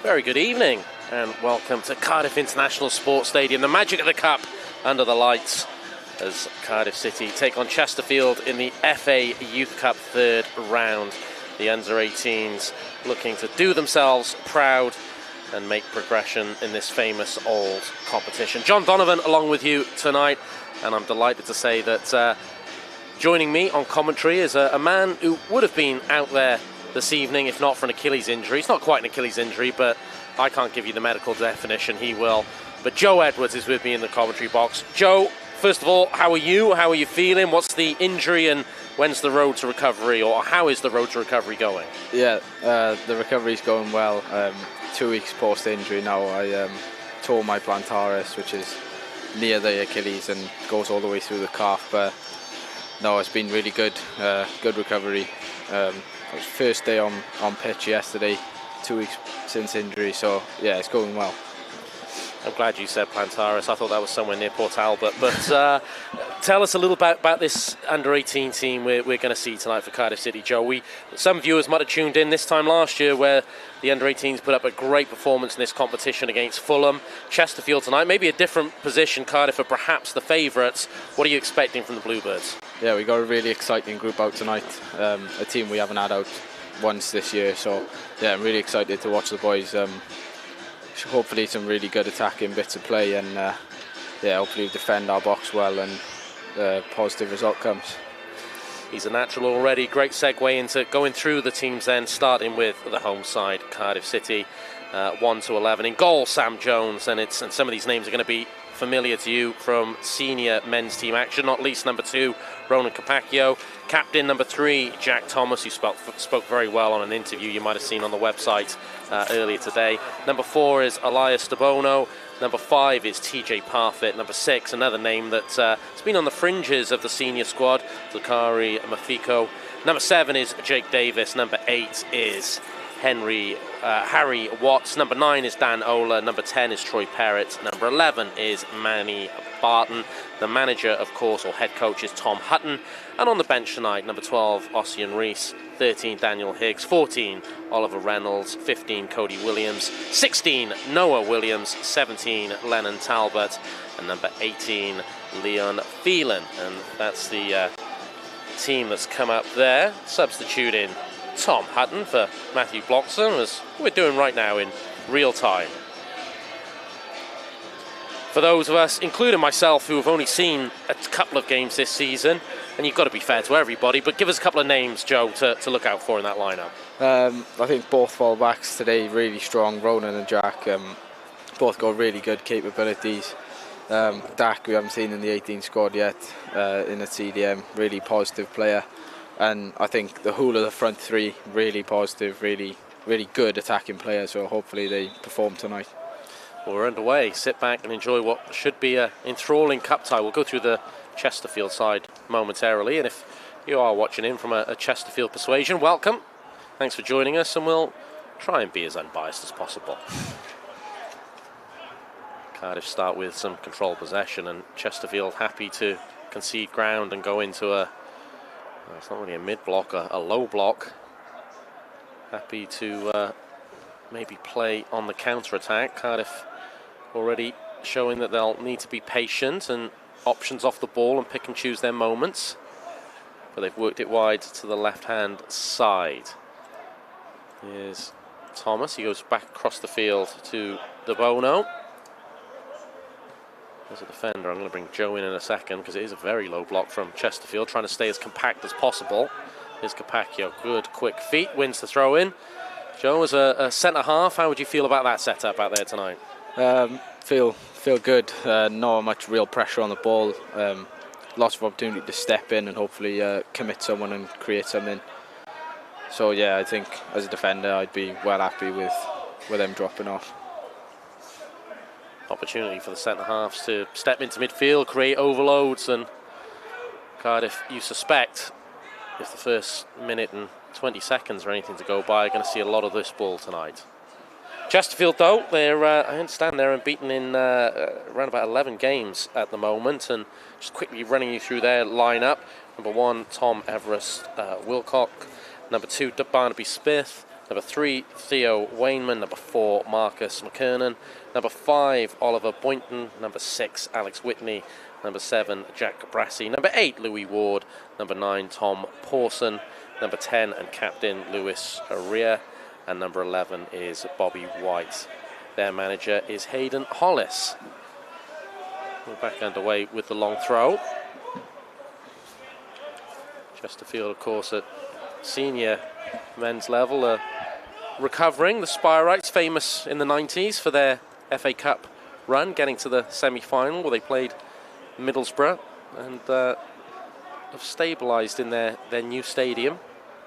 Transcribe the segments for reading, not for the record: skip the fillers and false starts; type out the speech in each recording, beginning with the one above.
Very good evening and welcome to Cardiff International Sports Stadium. The magic of the cup under the lights as Cardiff City take on Chesterfield in the FA Youth Cup third round. The under-18s looking to do themselves proud and make progression in this famous old competition. John Donovan along with you tonight, and I'm delighted to say that joining me on commentary is a man who would have been out there this evening if not for an Achilles injury. It's not quite an Achilles injury, but I can't give you the medical definition, he will. But Joe Edwards is with me in the commentary box. Joe, first of all, how are you? How are you feeling? What's the injury and when's the road to recovery, or how is the road to recovery going? Yeah, the recovery's going well. 2 weeks post-injury now. I tore my plantaris, which is near the Achilles and goes all the way through the calf. But no, it's been really good. Good recovery. It was first day on pitch yesterday, 2 weeks since injury, so yeah, it's going well. I'm glad you said plantaris. I thought that was somewhere near Port Talbot. But tell us a little about this under-18 team we're going to see tonight for Cardiff City, Joe. Some viewers might have tuned in this time last year where the under-18s put up a great performance in this competition against Fulham. Chesterfield tonight, maybe a different position. Cardiff are perhaps the favourites. What are you expecting from the Bluebirds? Yeah, we got a really exciting group out tonight. A team we haven't had out once this year. So yeah, I'm really excited to watch the boys. Hopefully some really good attacking bits of play, and yeah, hopefully defend our box well and positive result comes. He's a natural already. Great segue into going through the teams then, starting with the home side, Cardiff City, 1 to 11. In goal, Sam Jones, and some of these names are going to be familiar to you from senior men's team action, not least number 2, Ronan Capaccio. Captain number 3, Jack Thomas, who spoke very well on an interview you might have seen on the website earlier today. Number 4 is Elias Debono. Number 5 is TJ Parfitt. Number 6, another name that's been on the fringes of the senior squad, Zakari Mafiko. Number 7 is Jake Davis. Number 8 is Harry Watts. Number 9 is Dan Ola. Number 10 is Troy Perrott. Number 11 is Manny Barton. The manager, of course, or head coach, is Tom Hutton. And on the bench tonight, number 12, Ossian Rees. 13, Daniel Higgs. 14, Oliver Reynolds. 15, Cody Williams. 16, Noah Williams. 17, Lennon Talbot. And number 18, Leon Phelan. And that's the team that's come up there, substituting Tom Hutton for Matthew Bloxham, as we're doing right now in real time. For those of us, including myself, who have only seen a couple of games this season, and you've got to be fair to everybody, but give us a couple of names, Joe, to look out for in that lineup. I think both full-backs today really strong. Ronan and Jack both got really good capabilities. Dak, we haven't seen in the 18 squad yet, in the CDM, really positive player. And I think the whole of the front three really positive, really good attacking players, so hopefully they perform tonight. Well, we're underway. Sit back and enjoy what should be an enthralling cup tie. We'll go through the Chesterfield side momentarily, and if you are watching in from a Chesterfield persuasion, welcome. Thanks for joining us, and we'll try and be as unbiased as possible. Cardiff start with some controlled possession, and Chesterfield happy to concede ground and go into it's not really a mid-block, a low block. Happy to maybe play on the counter-attack. Cardiff already showing that they'll need to be patient and options off the ball and pick and choose their moments. But they've worked it wide to the left-hand side. Here's Thomas. He goes back across the field to Debono. As a defender, I'm going to bring Joe in a second because it is a very low block from Chesterfield, trying to stay as compact as possible. Here's Capaccio, good quick feet, wins the throw in. Joe, as a centre half, how would you feel about that setup out there tonight? Feel good. Not much real pressure on the ball. Lots of opportunity to step in and hopefully commit someone and create something. So yeah, I think as a defender, I'd be well happy with them dropping off. Opportunity for the centre halves to step into midfield, create overloads, and Cardiff, you suspect, if the first minute and 20 seconds or anything to go by, are going to see a lot of this ball tonight. Chesterfield, though, I understand they're unbeaten in around about 11 games at the moment, and just quickly running you through their lineup. Number 1, Tom Everest Wilcock. Number 2, Barnaby Smith. Number 3, Theo Wainman. Number 4, Marcus McKernan. Number 5, Oliver Boynton. Number 6, Alex Whitney. Number 7, Jack Brassey. Number 8, Louis Ward. Number 9, Tom Pawson. Number 10, and captain Lewis Arria. And number 11 is Bobby White. Their manager is Hayden Hollis. We're back underway with the long throw. Chesterfield, of course, at senior men's level, recovering. The Spireites, famous in the 90s for their FA Cup run, getting to the semi-final where they played Middlesbrough, and have stabilised in their new stadium.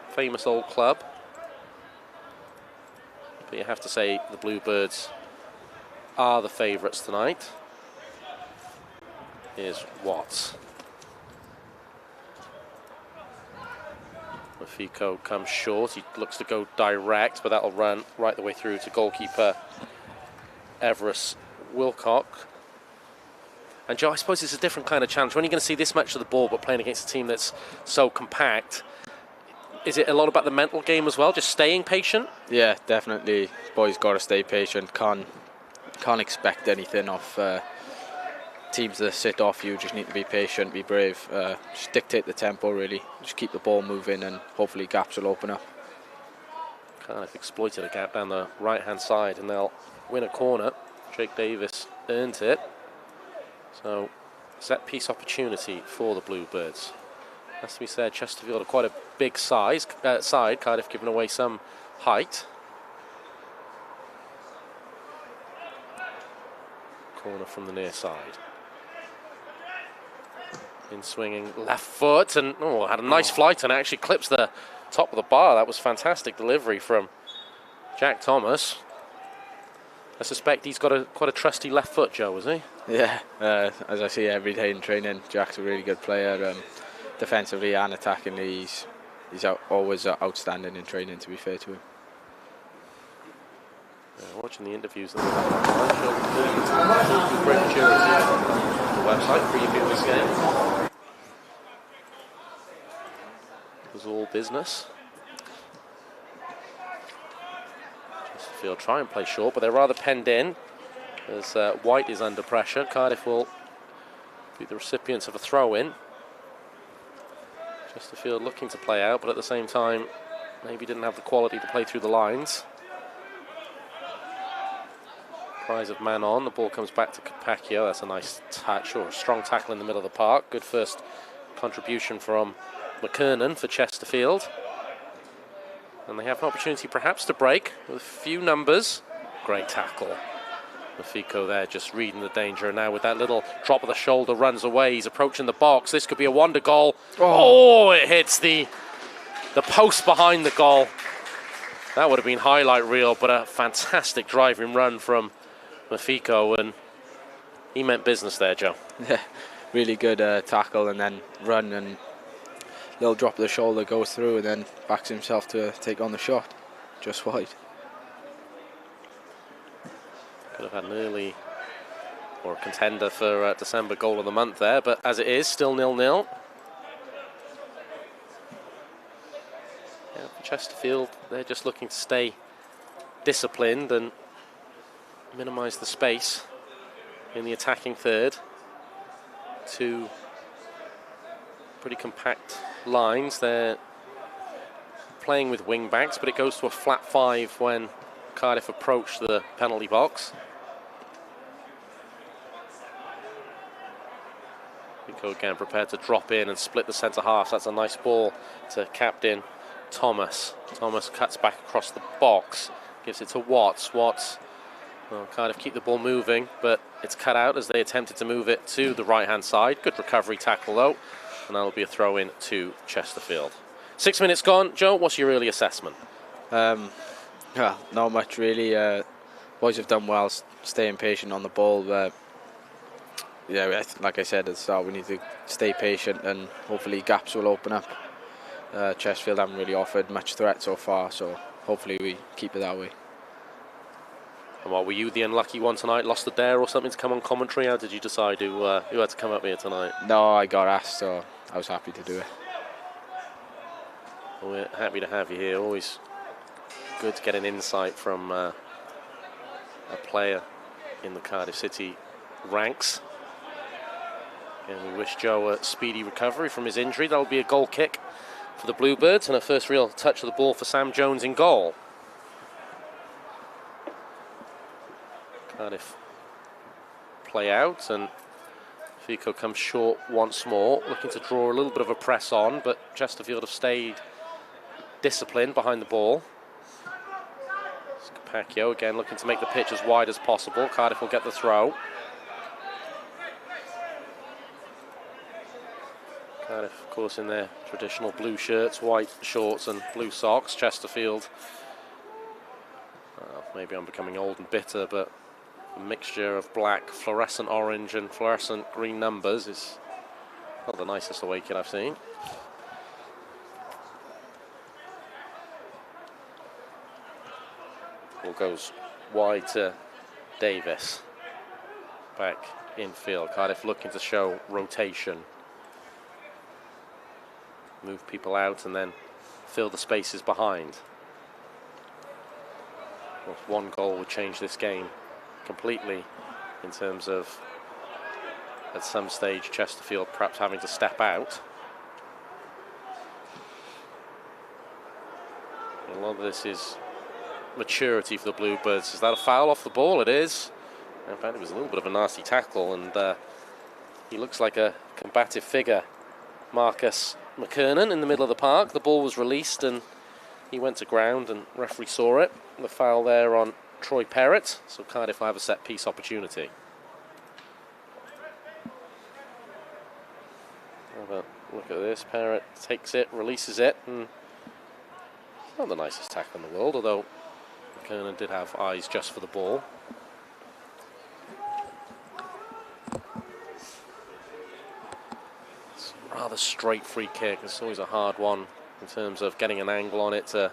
Famous old club. But you have to say the Bluebirds are the favourites tonight. Here's Watts. Mafiko comes short. He looks to go direct, but that'll run right the way through to goalkeeper Everest Wilcock. And Joe, I suppose it's a different kind of challenge. When you're going to see this much of the ball, but playing against a team that's so compact, is it a lot about the mental game as well, just staying patient? Yeah, definitely. Boys got to stay patient. Can't expect anything off teams that sit off you. Just need to be patient, be brave, just dictate the tempo really. Just keep the ball moving and hopefully gaps will open up. Cardiff exploited a gap down the right-hand side and they'll win a corner. Jake Davis earned it. So, set-piece opportunity for the Bluebirds. Has to be said, Chesterfield are quite a big side. Cardiff giving away some height. Corner from the near side. In swinging left foot and had a nice flight and actually clips the top of the bar. That was fantastic delivery from Jack Thomas. I suspect he's got quite a trusty left foot, Joe, is he? Yeah, as I see every day in training, Jack's a really good player. Defensively and attackingly, he's always outstanding in training, to be fair to him. Watching the interviews that great maturity on the website, preview this game. It was all business. Chesterfield try and play short, but they're rather penned in as White is under pressure. Cardiff will be the recipients of a throw-in. Chesterfield looking to play out, but at the same time, maybe didn't have the quality to play through the lines. Prize of man on. The ball comes back to Capacchio. That's a nice touch, or a strong tackle in the middle of the park. Good first contribution from McKernan for Chesterfield. And they have an opportunity perhaps to break with a few numbers. Great tackle. Mafiko there just reading the danger, and now with that little drop of the shoulder runs away. He's approaching the box. This could be a wonder goal. Oh, it hits the post behind the goal. That would have been highlight reel, but a fantastic driving run from Mafiko, and he meant business there, Joe. Yeah, really good tackle and then run, and little drop of the shoulder goes through and then backs himself to take on the shot. Just wide. Could have had an early or a contender for December goal of the month there, but as it is, still 0-0. Yeah, Chesterfield, they're just looking to stay disciplined and minimise the space in the attacking third. Two pretty compact lines. They're playing with wing backs, but it goes to a flat 5 when Cardiff approach the penalty box. Pico again prepared to drop in and split the centre half. That's a nice ball to captain Thomas. Thomas cuts back across the box, gives it to Watts. Watts, well, Cardiff keep the ball moving, but it's cut out as they attempted to move it to the right-hand side. Good recovery tackle though, and that'll be a throw-in to Chesterfield. 6 minutes gone. Joe, what's your early assessment? Yeah, not much really. Boys have done well staying patient on the ball. Yeah, like I said at the start, we need to stay patient and hopefully gaps will open up. Chesterfield haven't really offered much threat so far, so hopefully we keep it that way. And what, were you the unlucky one tonight? Lost the dare or something to come on commentary? How did you decide who had to come up here tonight? No, I got asked, so I was happy to do it. Well, we're happy to have you here. Always good to get an insight from a player in the Cardiff City ranks. And we wish Joe a speedy recovery from his injury. That'll be a goal kick for the Bluebirds, and a first real touch of the ball for Sam Jones in goal. Cardiff play out, and Fico comes short once more, looking to draw a little bit of a press on, but Chesterfield have stayed disciplined behind the ball. Capaccio again looking to make the pitch as wide as possible. Cardiff will get the throw. Cardiff, of course, in their traditional blue shirts, white shorts and blue socks. Chesterfield, maybe I'm becoming old and bitter, but a mixture of black, fluorescent orange and fluorescent green numbers is not the nicest away kit I've seen. Ball goes wide to Davis. Back infield. Cardiff looking to show rotation. Move people out and then fill the spaces behind. Well, one goal would change this game completely in terms of, at some stage, Chesterfield perhaps having to step out. A lot of this is maturity for the Bluebirds. Is that a foul off the ball? It is. In fact, it was a little bit of a nasty tackle, and he looks like a combative figure. Marcus McKernan in the middle of the park. The ball was released and he went to ground, and referee saw it. The foul there on Troy Perrott, so Cardiff will have a set piece opportunity. Have a look at this. Perrott takes it, releases it, and not the nicest tackle in the world, although McKernan did have eyes just for the ball. It's a rather straight free kick. It's always a hard one in terms of getting an angle on it to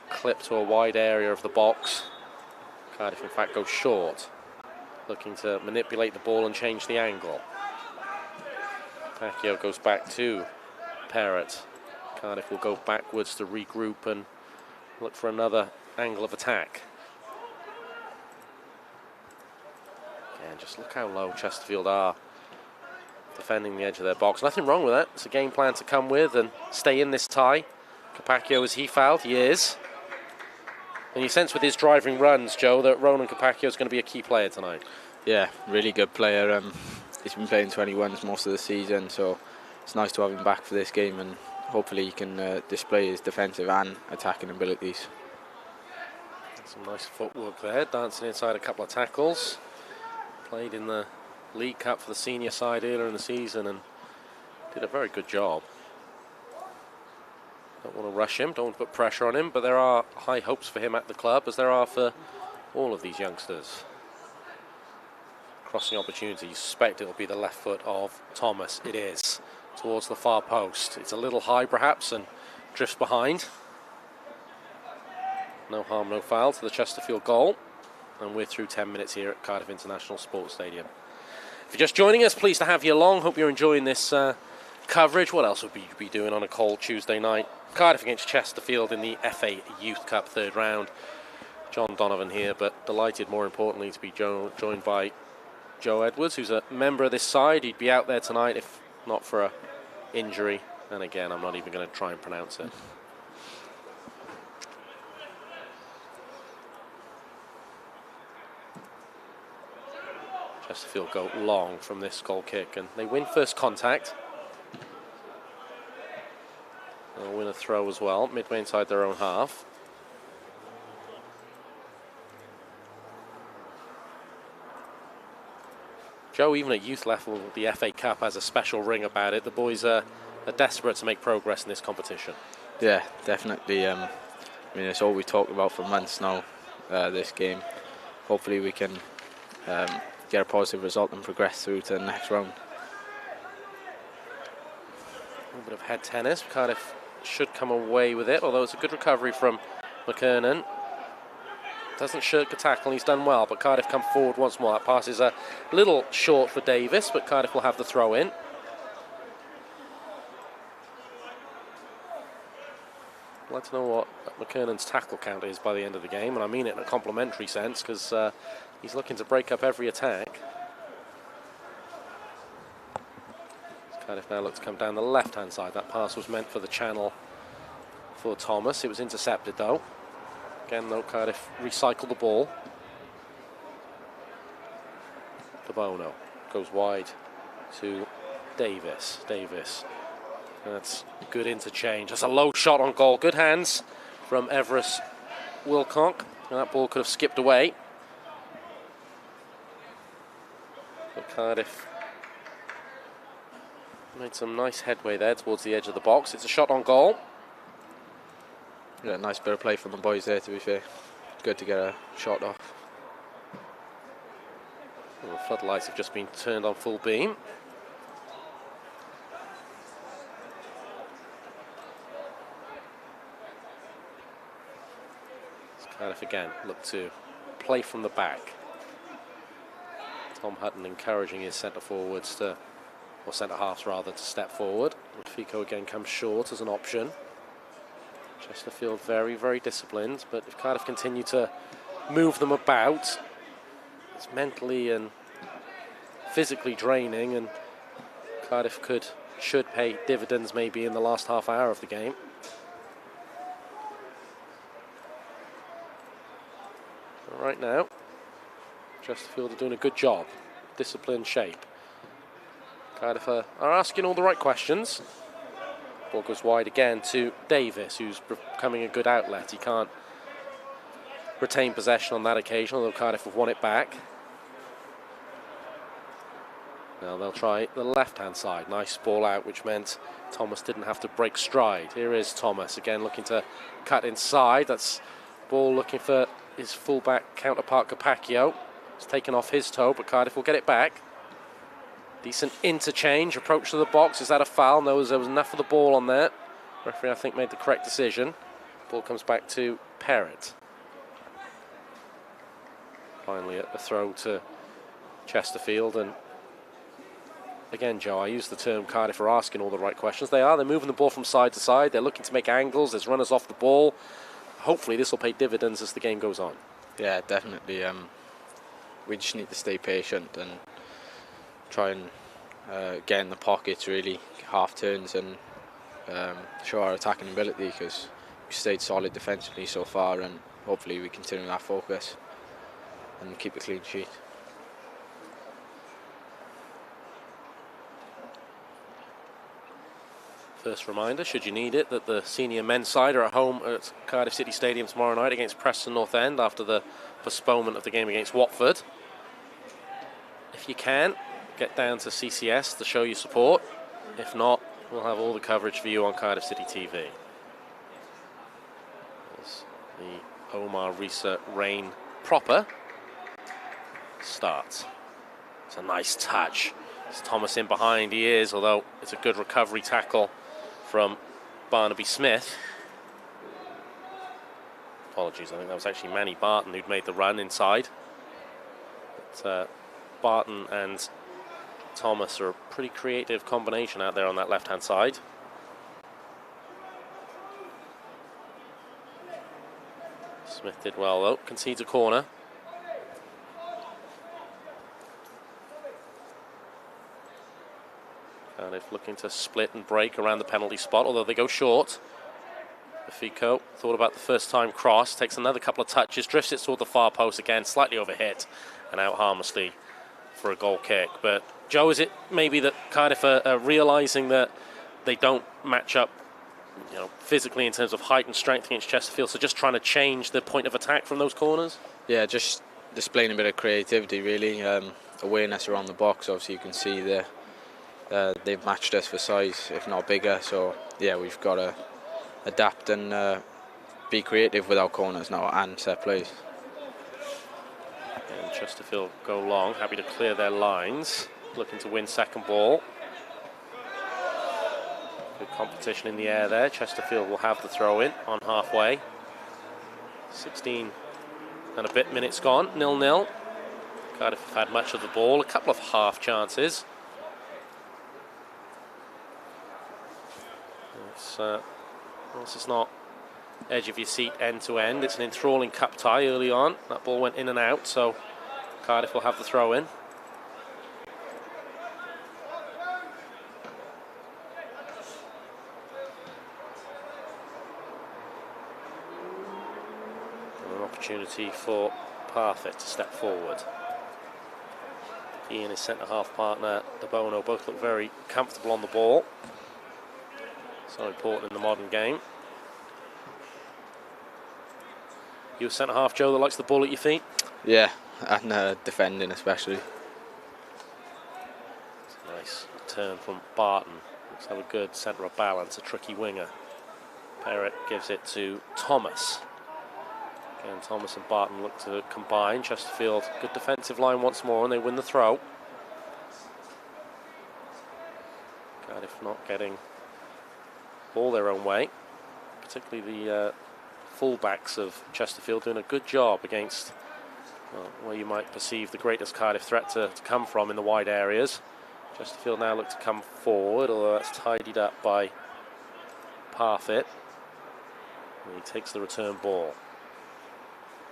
clip to a wide area of the box. Cardiff, in fact, goes short, looking to manipulate the ball and change the angle. Pacquiao goes back to Perrott. Cardiff will go backwards to regroup and look for another angle of attack. And just look how low Chesterfield are defending the edge of their box. Nothing wrong with that. It's a game plan to come with and stay in this tie. Capaccio, is he fouled? He is. And you sense with his driving runs, Joe, that Ronan Capaccio is going to be a key player tonight. Yeah, really good player. He's been playing 21s most of the season, so it's nice to have him back for this game, and hopefully he can display his defensive and attacking abilities. Some nice footwork there, dancing inside a couple of tackles. Played in the League Cup for the senior side earlier in the season and did a very good job. Don't want to rush him, don't want to put pressure on him, but there are high hopes for him at the club, as there are for all of these youngsters. Crossing opportunity, you suspect it will be the left foot of Thomas. It is, towards the far post. It's a little high perhaps and drifts behind. No harm, no foul to the Chesterfield goal. And we're through 10 minutes here at Cardiff International Sports Stadium. If you're just joining us, pleased to have you along. Hope you're enjoying this coverage. What else would we be doing on a cold Tuesday night? Cardiff against Chesterfield in the FA Youth Cup third round. John Donovan here, but delighted more importantly to be joined by Joe Edwards, who's a member of this side. He'd be out there tonight if not for an injury. And again, I'm not even going to try and pronounce it. Chesterfield go long from this goal kick, and they win first contact. They'll win a throw as well, midway inside their own half. Joe, even at youth level, the FA Cup has a special ring about it. The boys are desperate to make progress in this competition. Yeah, definitely. I mean, it's all we talked about for months now, this game. Hopefully we can get a positive result and progress through to the next round. A little bit of head tennis. Cardiff should come away with it, although it's a good recovery from McKernan. Doesn't shirk the tackle, he's done well, but Cardiff come forward once more. That pass is a little short for Davis, but Cardiff will have the throw in. I'd like to know what McKernan's tackle count is by the end of the game, and I mean it in a complimentary sense, because he's looking to break up every attack. Cardiff now look to come down the left-hand side. That pass was meant for the channel for Thomas. It was intercepted, though. Again, though, Cardiff recycle the ball. De Bono goes wide to Davis. That's good interchange. That's a low shot on goal. Good hands from Everest Wilcock. And that ball could have skipped away. But Cardiff made some nice headway there towards the edge of the box. It's a shot on goal. Yeah, nice bit of play from the boys there, to be fair. Good to get a shot off. Well, the floodlights have just been turned on full beam. Cardiff again look to play from the back. Tom Hutton encouraging his centre forwards to, or centre halves rather, to step forward. And Fico again comes short as an option. Chesterfield very, very disciplined, but if Cardiff continue to move them about, it's mentally and physically draining, and Cardiff should pay dividends maybe in the last half hour of the game. Right now, Chesterfield are doing a good job. Disciplined shape. Cardiff are asking all the right questions. Ball goes wide again to Davis, who's becoming a good outlet. He can't retain possession on that occasion, although Cardiff have won it back. Now they'll try the left-hand side. Nice ball out, which meant Thomas didn't have to break stride. Here is Thomas, again looking to cut inside. That's ball looking for his fullback counterpart Capacchio. It's taken off his toe, but Cardiff will get it back. Decent interchange, approach to the box. Is that a foul? No, there was enough of the ball on there. Referee, I think, made the correct decision. Ball comes back to Perrott. Finally, a throw to Chesterfield. And again, Joe, I use the term Cardiff are asking all the right questions. They are. They're moving the ball from side to side. They're looking to make angles. There's runners off the ball. Hopefully, this will pay dividends as the game goes on. Yeah, definitely. We just need to stay patient and try and get in the pockets, really, half turns, and show our attacking ability, because we stayed solid defensively so far, and hopefully we continue that focus and keep a clean sheet. First reminder, should you need it, that the senior men's side are at home at Cardiff City Stadium tomorrow night against Preston North End after the postponement of the game against Watford. If you can, get down to CCS to show your support. If not, we'll have all the coverage for you on Cardiff City TV. As the Omar Risa Rain proper starts. It's a nice touch. It's Thomas in behind, he is, although it's a good recovery tackle from Barnaby Smith. Apologies, I think that was actually Manny Barton who'd made the run inside. But, Barton and Thomas are a pretty creative combination out there on that left-hand side. Smith did well though, concedes a corner. Cardiff looking to split and break around the penalty spot, although they go short. Fico thought about the first time cross, takes another couple of touches, drifts it toward the far post again, slightly overhit and out harmlessly for a goal kick. But Joe, is it maybe that Cardiff are realising that they don't match up, physically in terms of height and strength against Chesterfield, so just trying to change the point of attack from those corners? Yeah, just displaying a bit of creativity, really. Awareness around the box, obviously you can see there. They've matched us for size, if not bigger, so yeah, we've got to adapt and be creative with our corners now and set plays. And Chesterfield go long, happy to clear their lines, looking to win second ball. Good competition in the air there. Chesterfield will have the throw in on halfway. 16 and a bit minutes gone, 0-0. Cardiff have had much of the ball, a couple of half chances. This is not edge of your seat end to end. It's an enthralling cup tie early on. That ball went in and out, so Cardiff will have the throw in. And an opportunity for Parfitt to step forward. He and his centre-half partner, De Bono, both look very comfortable on the ball. So important in the modern game. You a centre-half, Joe, that likes the ball at your feet? Yeah, and defending especially. Nice turn from Barton. Looks to have a good centre of balance, a tricky winger. Perrott gives it to Thomas. Again, Thomas and Barton look to combine. Chesterfield, good defensive line once more, and they win the throw. Cardiff not getting ball their own way. Particularly the full-backs of Chesterfield doing a good job against where you might perceive the greatest Cardiff threat to come from in the wide areas. Chesterfield now look to come forward, although that's tidied up by Parfitt. And he takes the return ball.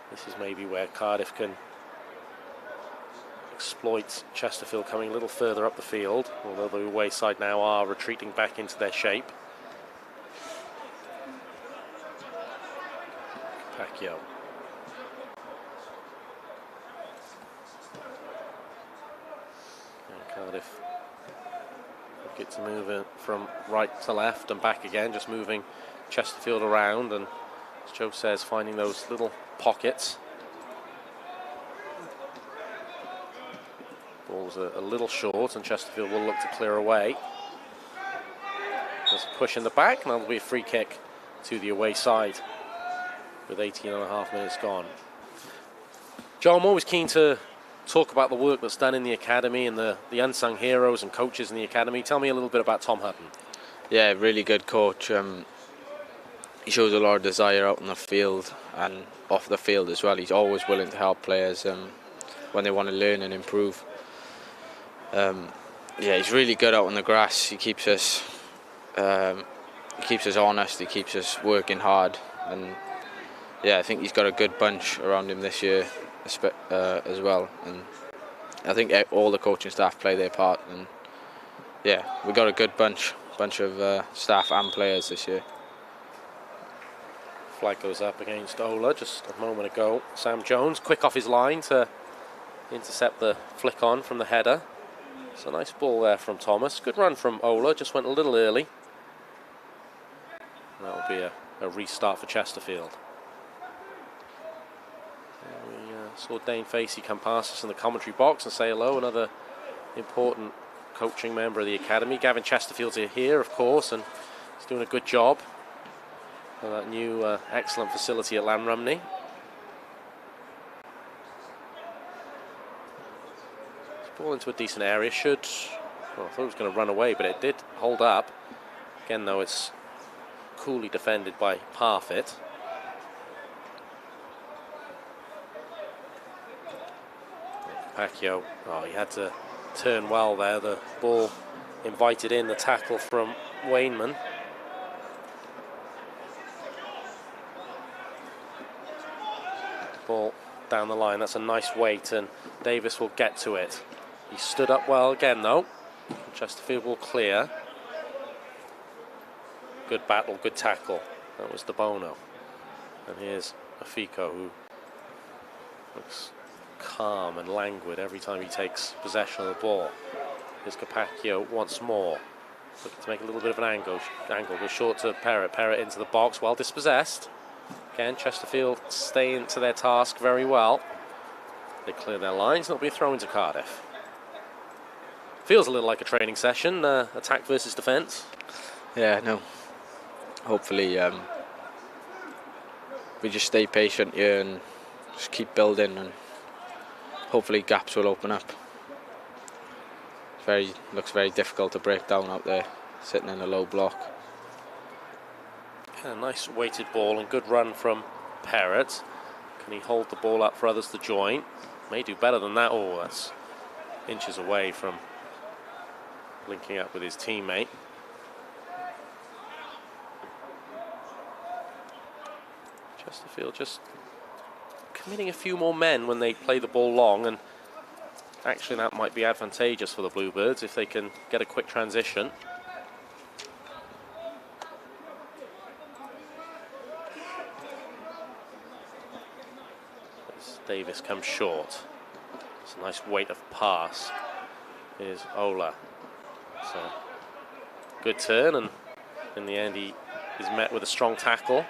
This is maybe where Cardiff can exploit Chesterfield coming a little further up the field, although the away side now are retreating back into their shape. Pacquiao. And Cardiff get to move it from right to left and back again, just moving Chesterfield around, and as Joe says, finding those little pockets. Ball's a little short, and Chesterfield will look to clear away. There's a push in the back, and that'll be a free kick to the away side with 18.5 minutes gone. Joe, I'm always keen to talk about the work that's done in the academy and the unsung heroes and coaches in the academy. Tell me a little bit about Tom Hutton. Yeah, really good coach. He shows a lot of desire out on the field and off the field as well. He's always willing to help players when they want to learn and improve. Yeah, he's really good out on the grass. He keeps us honest. He keeps us working hard, and yeah, I think he's got a good bunch around him this year as well. And I think all the coaching staff play their part. And yeah, we got a good bunch of staff and players this year. Flag goes up against Ola just a moment ago. Sam Jones, quick off his line to intercept the flick on from the header. It's a nice ball there from Thomas. Good run from Ola, just went a little early. That will be a restart for Chesterfield. We saw Dane Facey come past us in the commentary box and say hello, another important coaching member of the academy. Gavin Chesterfield's here, of course, and he's doing a good job. That new excellent facility at Llanrumney. Ball into a decent area. I thought it was going to run away, but it did hold up. Again, though, it's coolly defended by Parfitt. Pacquiao, he had to turn well there. The ball invited in the tackle from Wainman. Ball down the line, that's a nice weight, and Davis will get to it. He stood up well again though. Chesterfield will clear. Good battle, good tackle. That was De Bono. And here's Afiko, who looks calm and languid every time he takes possession of the ball. Here's Capaccio once more. Looking to make a little bit of an angle. Goes short to Perrott. Perrott into the box, well dispossessed. Again, Chesterfield staying to their task very well. They clear their lines, and it'll be a throw into Cardiff. Feels a little like a training session, attack versus defence. Yeah, no. Hopefully, we just stay patient here and just keep building, and hopefully gaps will open up. Looks very difficult to break down out there, sitting in a low block. A nice weighted ball and good run from Perrott. Can he hold the ball up for others to join? May do better than that. Oh, that's inches away from linking up with his teammate. Chesterfield just committing a few more men when they play the ball long, and actually that might be advantageous for the Bluebirds if they can get a quick transition. As Davis comes short. It's a nice weight of pass. Here's Ola. So good turn, and in the end he is met with a strong tackle.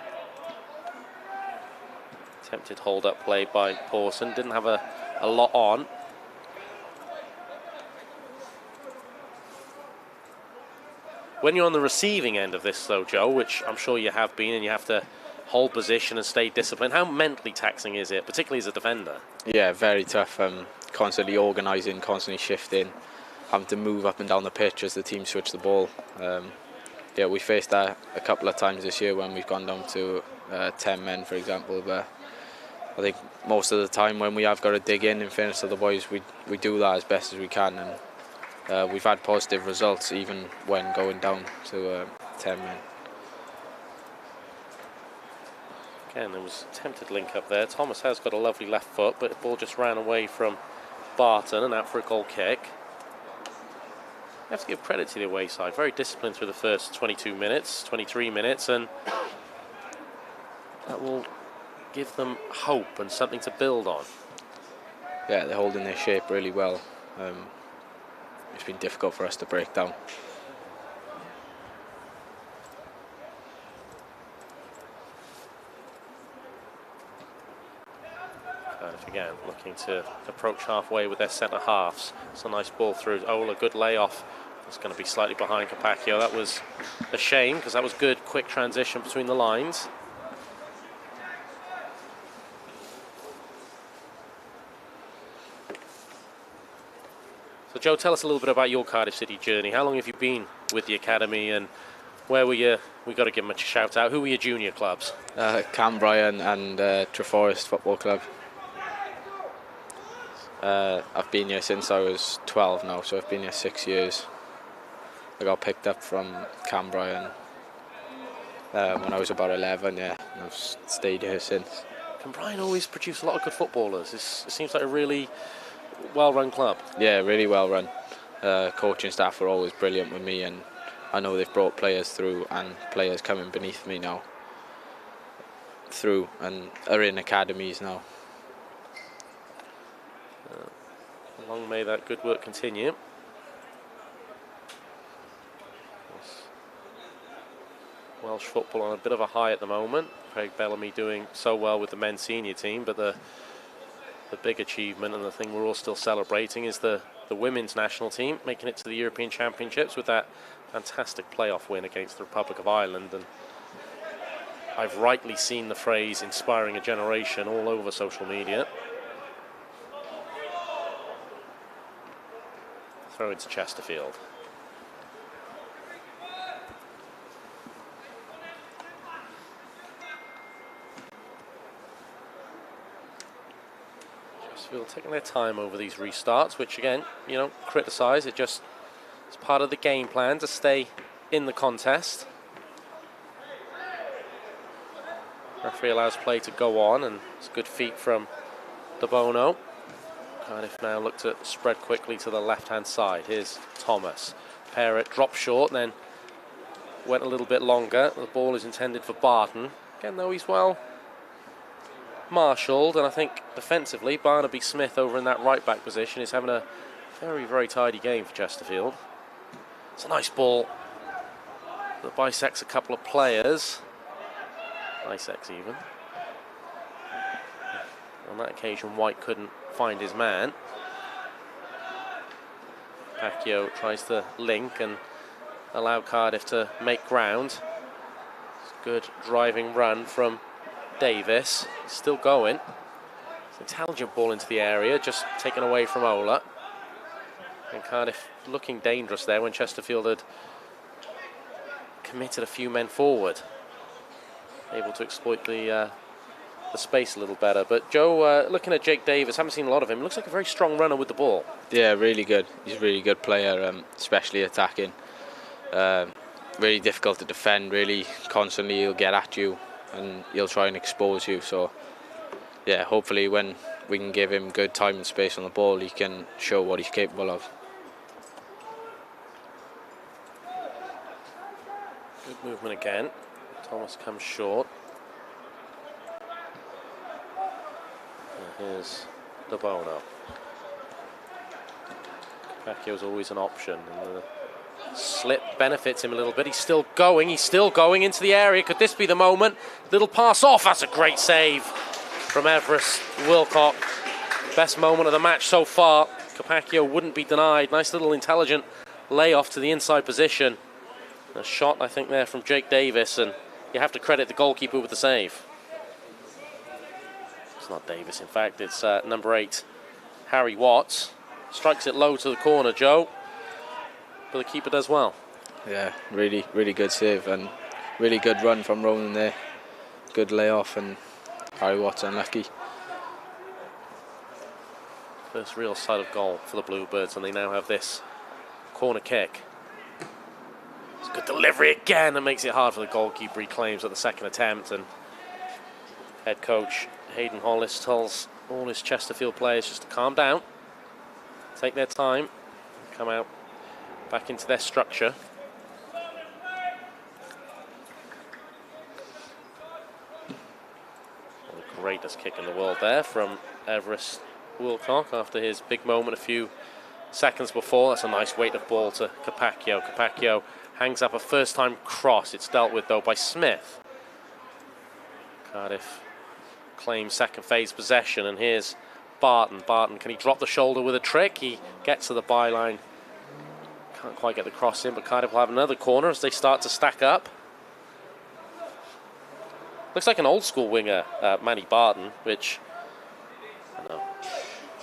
Attempted hold-up play by Pawson. Didn't have a lot on. When you're on the receiving end of this, though, Joe, which I'm sure you have been, and you have to hold position and stay disciplined, how mentally taxing is it, particularly as a defender? Yeah, very tough. Constantly organising, constantly shifting, having to move up and down the pitch as the team switch the ball. Yeah, we faced that a couple of times this year when we've gone down to 10 men, for example. But I think most of the time when we have got to dig in fairness to the boys, we do that as best as we can. And we've had positive results even when going down to 10 men. Again, there was a attempted link up there. Thomas has got a lovely left foot, but the ball just ran away from Barton and out for a goal kick. You have to give credit to the away side. Very disciplined through the first 22 minutes, 23 minutes, and that will give them hope and something to build on. Yeah, they're holding their shape really well. It's been difficult for us to break down. Cardiff again looking to approach halfway with their centre halves. It's a nice ball through. Ola, good layoff. It's going to be slightly behind Capaccio. That was a shame because that was good, quick transition between the lines. So Joe, tell us a little bit about your Cardiff City journey. How long have you been with the academy, and where were you? We've got to give them a shout out. Who were your junior clubs? Cambrian and Treforest Football Club. I've been here since I was 12 now, so I've been here 6 years. I got picked up from Cambrian when I was about 11, yeah, and I've stayed here since. Cambrian always produce a lot of good footballers. It seems like a really well-run club. Yeah, really well run. Coaching staff are always brilliant with me, and I know they've brought players through and players coming beneath me now through and are in academies now. Long may that good work continue. Welsh football on a bit of a high at the moment. Craig Bellamy doing so well with the men's senior team, but the big achievement and the thing we're all still celebrating is the women's national team making it to the European Championships with that fantastic playoff win against the Republic of Ireland. And I've rightly seen the phrase inspiring a generation all over social media. Throw into Chesterfield. Chesterfield taking their time over these restarts, which again, you know, criticise. It just is part of the game plan to stay in the contest. Referee allows play to go on, and it's good feet from De Bono. Cardiff now look to spread quickly to the left-hand side. Here's Thomas. Parrott dropped short, then went a little bit longer. The ball is intended for Barton. Again, though, he's well marshalled, and I think defensively, Barnaby Smith over in that right-back position is having a very, very tidy game for Chesterfield. It's a nice ball that bisects a couple of players. Bisects even. On that occasion, White couldn't find his man. Pacquiao tries to link and allow Cardiff to make ground. It's a good driving run from Davis. Still going. It's an intelligent ball into the area, just taken away from Ola. And Cardiff looking dangerous there when Chesterfield had committed a few men forward. Able to exploit the space a little better. But Joe, looking at Jake Davis, haven't seen a lot of him. Looks like a very strong runner with the ball. Yeah, really good. He's a really good player, especially attacking. Really difficult to defend, really. Constantly he'll get at you. and he'll try and expose you. So yeah, hopefully when we can give him good time and space on the ball, he can show what he's capable of. Good movement again. Thomas comes short. And here's De Bono. Capacchio's always an option. And the slip benefits him a little bit. He's still going into the area. Could this be the moment? Little pass off. That's a great save from Everest Wilcock. Best moment of the match so far. Capacchio wouldn't be denied. Nice little intelligent layoff to the inside position. A shot, I think, there from Jake Davis, and you have to credit the goalkeeper with the save. It's not Davis, in fact, it's number 8, Harry Watts. Strikes it low to the corner, Joe, but the keeper does well. Yeah, really, really good save, and really good run from Ronan there. Good layoff, and Harry Watts unlucky. First real sight of goal for the Bluebirds, and they now have this corner kick. It's a good delivery again, that makes it hard for the goalkeeper, he claims, at the second attempt. And head coach Hayden Hollis tells all his Chesterfield players just to calm down, take their time, come out back into their structure. The greatest kick in the world there from Everest Wilcock after his big moment a few seconds before. That's a nice weight of ball to Capacchio. Capacchio hangs up a first-time cross. It's dealt with, though, by Smith. Cardiff claims second phase possession, and here's Barton. Barton, can he drop the shoulder with a trick? He gets to the byline. Can't quite get the cross in, but Cardiff will have another corner as they start to stack up. Looks like an old-school winger, Manny Barton, which, I know,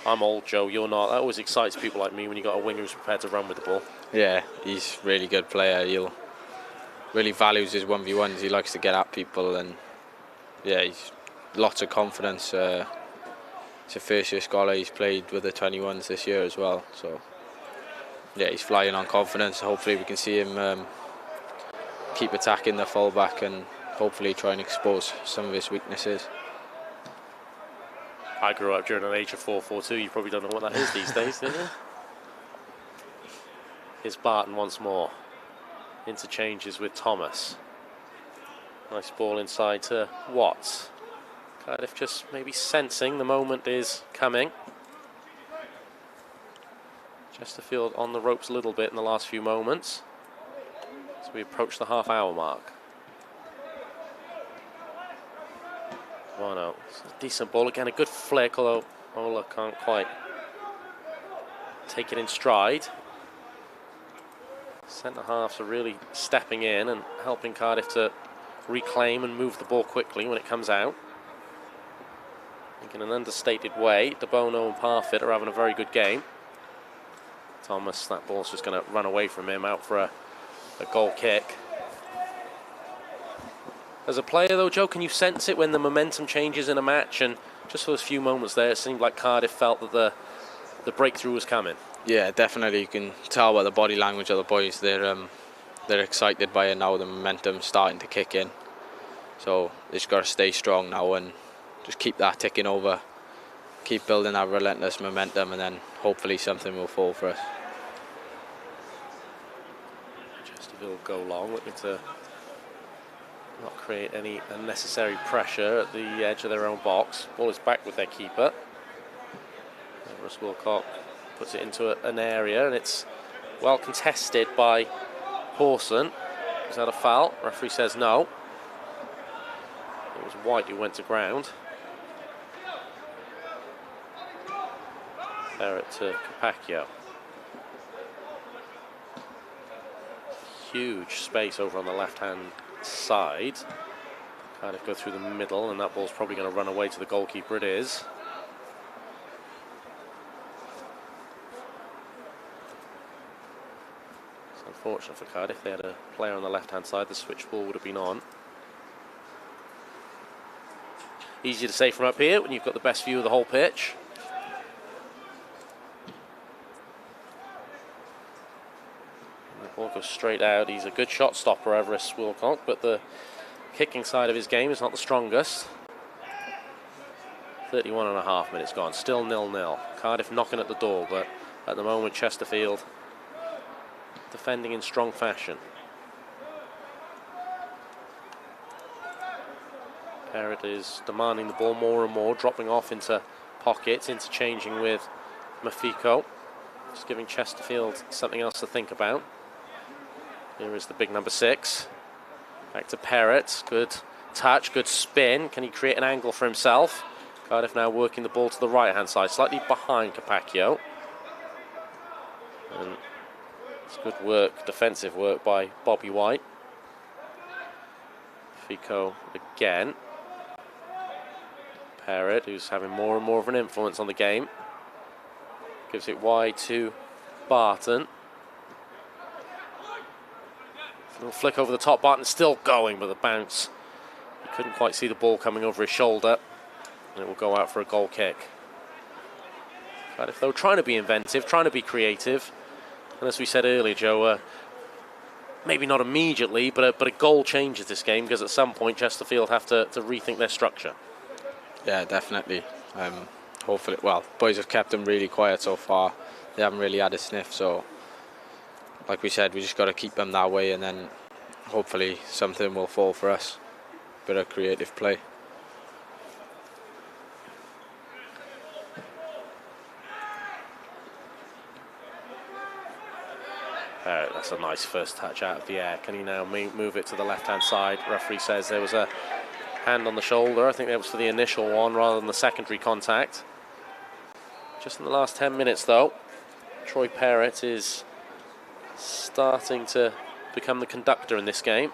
I'm old, Joe, you're not. That always excites people like me when you got a winger who's prepared to run with the ball. Yeah, he's a really good player. He really values his 1v1s. He likes to get at people, and yeah, he's lots of confidence. He's a first-year scholar. He's played with the 21s this year as well. So yeah, he's flying on confidence. Hopefully we can see him keep attacking the fullback and hopefully try and expose some of his weaknesses. I grew up during an age of 4-4-2. You probably don't know what that is these days, do you? Here's Barton once more. Interchanges with Thomas. Nice ball inside to Watts. Cardiff just maybe sensing the moment is coming. Chesterfield on the ropes a little bit in the last few moments as we approach the half-hour mark. Oh no, it's a decent ball again, a good flick, although Ola can't quite take it in stride. Centre halves are really stepping in and helping Cardiff to reclaim and move the ball quickly when it comes out. I think in an understated way, De Bono and Parfitt are having a very good game. Thomas, that ball's just going to run away from him, out for a goal kick. As a player though, Joe, can you sense it when the momentum changes in a match? And just for those few moments there, it seemed like Cardiff felt that the breakthrough was coming. Yeah, definitely. You can tell by the body language of the boys. They're excited by it now. The momentum's starting to kick in. So they just got to stay strong now and just keep that ticking over. Keep building that relentless momentum, and then hopefully something will fall for us. Chesterfield go long, looking to not create any unnecessary pressure at the edge of their own box. Ball is back with their keeper. Everest Wilcock puts it into an area, and it's well contested by Pawson. Is that a foul? Referee says no. It was White who went to ground. Barrett to Capacchio. Huge space over on the left-hand side. Kind of go through the middle, and that ball's probably going to run away to the goalkeeper. It is. It's unfortunate for Cardiff. They had a player on the left-hand side. The switch ball would have been on. Easy to say from up here when you've got the best view of the whole pitch. And the ball goes straight out. He's a good shot stopper, Everest Wilcock, but the kicking side of his game is not the strongest. 31.5 minutes gone, still 0-0. Cardiff knocking at the door, but at the moment Chesterfield defending in strong fashion. Parrott is demanding the ball more and more, dropping off into pockets, interchanging with Mafiko. Just giving Chesterfield something else to think about. Here is the big number 6. Back to Parrott. Good touch, good spin. Can he create an angle for himself? Cardiff now working the ball to the right-hand side, slightly behind Capaccio. And it's good work, defensive work by Bobby White. Fico again. Parrott, who's having more and more of an influence on the game. Gives it wide to Barton. Little flick over the top, Barton still going, but the bounce. He couldn't quite see the ball coming over his shoulder. And it will go out for a goal kick. Cardiff, though, trying to be inventive, trying to be creative. And as we said earlier, Joe, maybe not immediately, but a goal changes this game, because at some point Chesterfield have to rethink their structure. Yeah, definitely. Hopefully, well, boys have kept them really quiet so far. They haven't really had a sniff, so like we said, we just got to keep them that way, and then hopefully something will fall for us. Bit of creative play. That's a nice first touch out of the air. Can he now move it to the left-hand side? Referee says there was a hand on the shoulder. I think that was for the initial one rather than the secondary contact. Just in the last 10 minutes, though, Troy Parrott is starting to become the conductor in this game.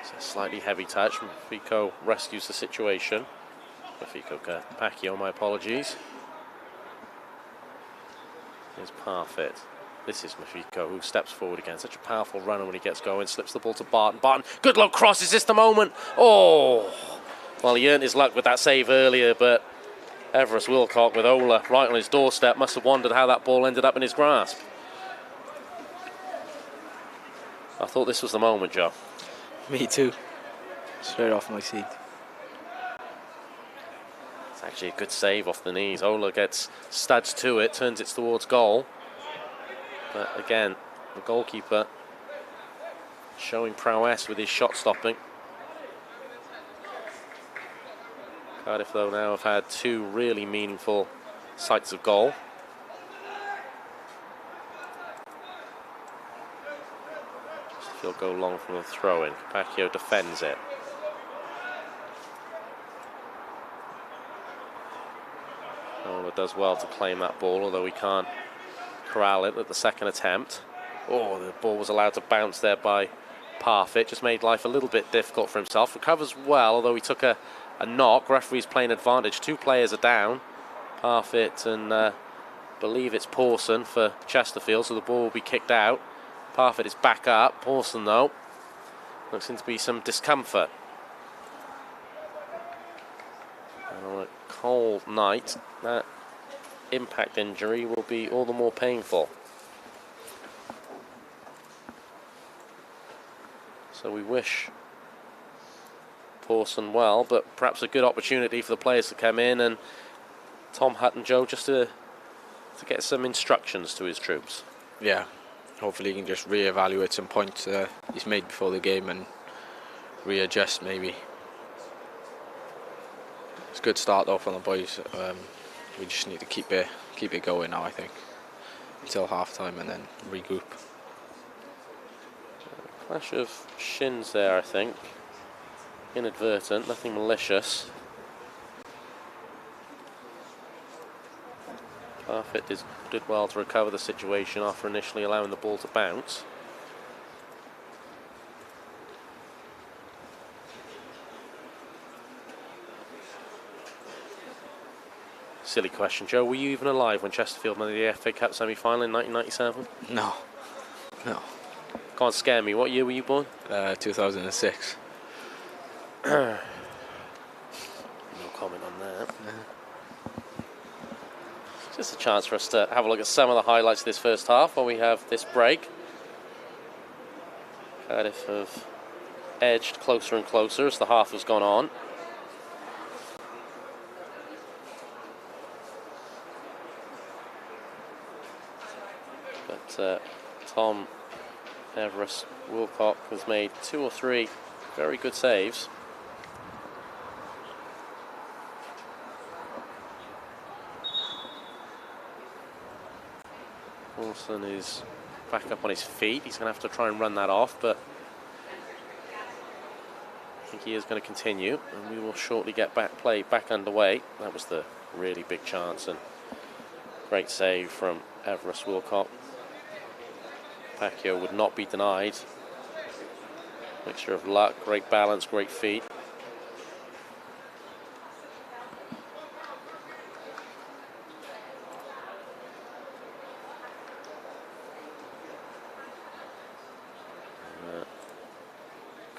It's a slightly heavy touch. Mafiko rescues the situation. Mafiko Capaccio, my apologies. Here's Parfit. This is Mafiko, who steps forward again. Such a powerful runner when he gets going. Slips the ball to Barton. Barton, good low cross. Is this the moment? Oh! Well, he earned his luck with that save earlier, but Everest Wilcock with Ola right on his doorstep must have wondered how that ball ended up in his grasp. I thought this was the moment, Joe. Me too. Straight off my seat. It's actually a good save off the knees. Ola gets studs to it, turns it towards goal. But again, the goalkeeper showing prowess with his shot stopping. Cardiff, though, now have had 2 really meaningful sights of goal. He'll go long from the throw-in. Capaccio defends it. Ola does well to claim that ball, although he can't corral it at the second attempt. Oh, the ball was allowed to bounce there by Parfit. Just made life a little bit difficult for himself. Recovers well, although he took a knock. Referee's playing advantage. 2 players are down. Parfit and believe it's Pawson for Chesterfield, so the ball will be kicked out. Parfit is back up. Pawson, though, looks to be some discomfort. And on a cold night, that impact injury will be all the more painful. So we wish Pawson well, but perhaps a good opportunity for the players to come in and Tom Hutton, Joe, just to get some instructions to his troops. Yeah, hopefully he can just re-evaluate some points he's made before the game and readjust maybe. It's a good start off on the boys. We just need to keep it going now, I think, until half-time and then regroup. Clash of shins there, I think. Inadvertent, nothing malicious. Parfit did well to recover the situation after initially allowing the ball to bounce. Silly question, Joe. Were you even alive when Chesterfield made the FA Cup semi-final in 1997? No. Can't scare me. What year were you born? 2006. No comment on that. Just a chance for us to have a look at some of the highlights of this first half while we have this break. Cardiff have edged closer and closer as the half has gone on. But Tom Everest Wilcock has made 2 or 3 very good saves. Wilson is back up on his feet. He's going to have to try and run that off, but I think he is going to continue, and we will shortly get play back underway. That was the really big chance, and great save from Everest Wilcock. Pacquiao would not be denied. Mixture of luck, great balance, great feet.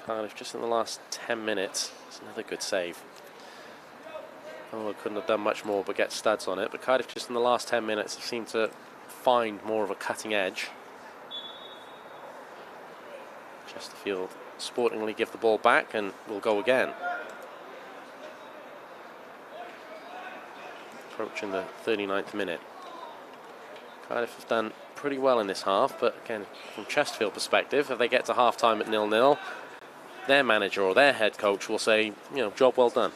Cardiff just in the last 10 minutes. It's another good save. Oh, I couldn't have done much more but get studs on it. But Cardiff just in the last 10 minutes have seemed to find more of a cutting edge. Chesterfield sportingly give the ball back and will go again. Approaching the 39th minute. Cardiff have done pretty well in this half, but again, from Chesterfield perspective, if they get to half-time at 0-0, their manager or their head coach will say, you know, job well done.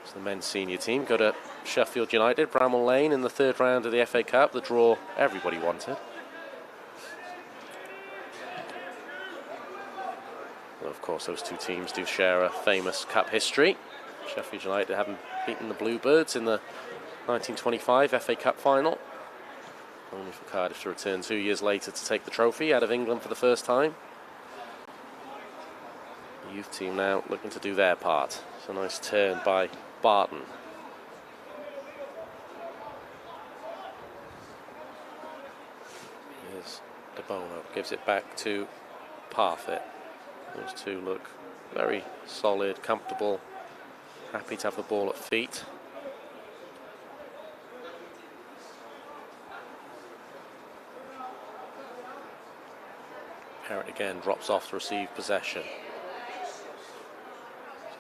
So the men's senior team go to Sheffield United, Bramall Lane in the 3rd round of the FA Cup, the draw everybody wanted. Well, of course, those two teams do share a famous cup history. Sheffield United having beaten the Bluebirds in the 1925 FA Cup final. Only for Cardiff to return 2 years later to take the trophy out of England for the first time. The youth team now looking to do their part. It's a nice turn by Barton. Here's De Bono, gives it back to Parfit. Those two look very solid, comfortable, happy to have the ball at feet. Parrott again drops off to receive possession.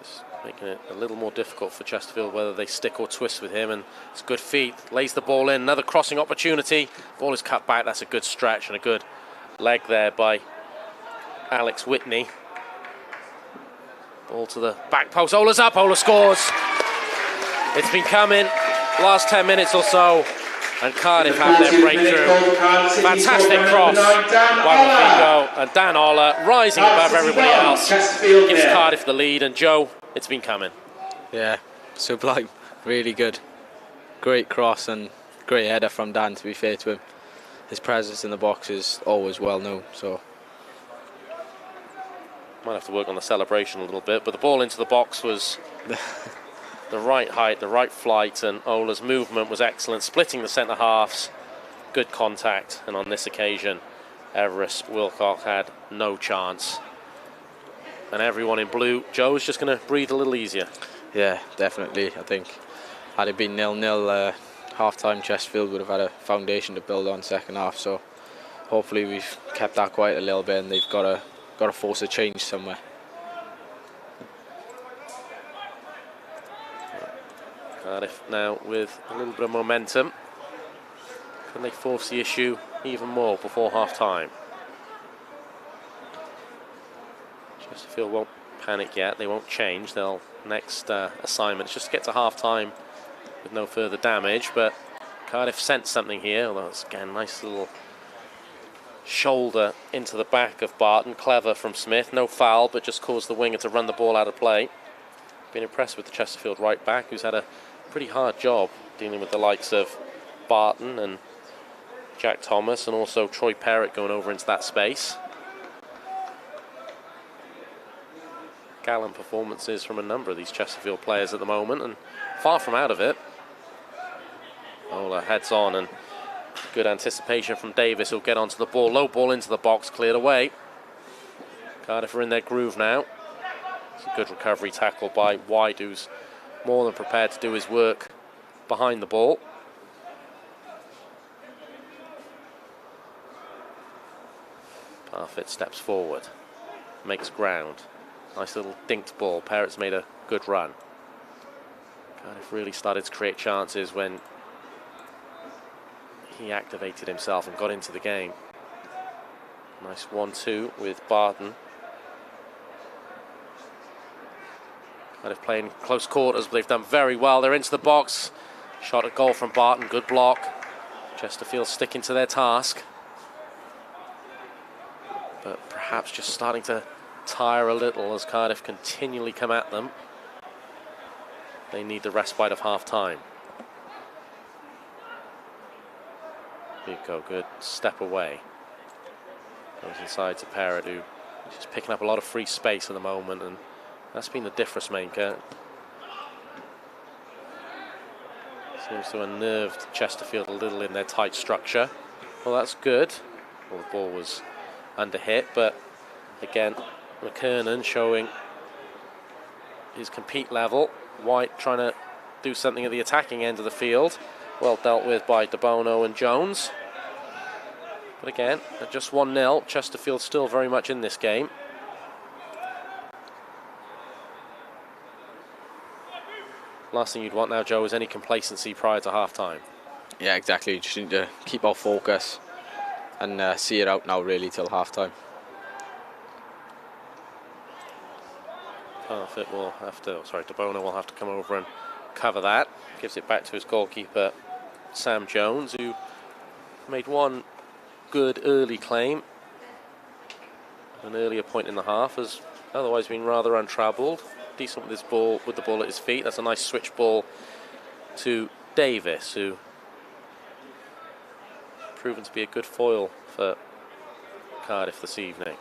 Just making it a little more difficult for Chesterfield whether they stick or twist with him, and it's good feet, lays the ball in, another crossing opportunity. Ball is cut back, that's a good stretch and a good leg there by Alex Whitney. Ball to the back post, Ola's up, Ola scores. It's been coming last 10 minutes or so, and Cardiff have their breakthrough. Fantastic cross by Rafico, and Dan Ola rising above everybody else. Gives Cardiff the lead, and Joe, it's been coming. Yeah, sublime, really good. Great cross and great header from Dan, to be fair to him. His presence in the box is always well known, so might have to work on the celebration a little bit, but the ball into the box was the right height, the right flight, and Ola's movement was excellent, splitting the centre halves, good contact, and on this occasion Everest Wilcock had no chance. And everyone in blue, Joe's just going to breathe a little easier. Yeah, definitely. I think had it been 0-0 half-time, Chesterfield would have had a foundation to build on second half, so hopefully we've kept that quiet a little bit and they've got to force a change somewhere. Cardiff now with a little bit of momentum. Can they force the issue even more before half-time? Chesterfield won't panic yet, they won't change. They'll next assignment is just to get to half-time with no further damage, but Cardiff sensed something here, although it's again nice little shoulder into the back of Barton. Clever from Smith, no foul, but just caused the winger to run the ball out of play. Been impressed with the Chesterfield right back, who's had a pretty hard job dealing with the likes of Barton and Jack Thomas, and also Troy Parrott going over into that space. Gallant performances from a number of these Chesterfield players at the moment, and far from out of it. Ola heads on, and good anticipation from Davis, who'll get onto the ball. Low ball into the box, cleared away. Cardiff are in their groove now. It's a good recovery tackle by White, who's more than prepared to do his work behind the ball. Parfitt steps forward, makes ground. Nice little dinked ball. Parrott's made a good run. Cardiff really started to create chances when he activated himself and got into the game. Nice 1-2 with Barton. Cardiff playing close quarters, but they've done very well. They're into the box. Shot at goal from Barton, good block. Chesterfield sticking to their task, but perhaps just starting to tire a little as Cardiff continually come at them. They need the respite of half-time. Vico, good step away. Goes inside to Parrott, who is just picking up a lot of free space at the moment, and that's been the difference maker. Seems to have unnerved Chesterfield a little in their tight structure. Well, that's good. Well, the ball was under hit, but again, McKernan showing his compete level. White trying to do something at the attacking end of the field. Well dealt with by De Bono and Jones. But again, at just 1-0, Chesterfield still very much in this game. Last thing you'd want now, Joe, is any complacency prior to half-time. Yeah, exactly. Just need to keep our focus and see it out now, really, till half-time. Parfitt will have to, De Bono will have to come over and cover that. Gives it back to his goalkeeper, Sam Jones, who made one good early claim. An earlier point in the half, has otherwise been rather untroubled. Decent with his ball, with the ball at his feet. That's a nice switch ball to Davis, who proven to be a good foil for Cardiff this evening.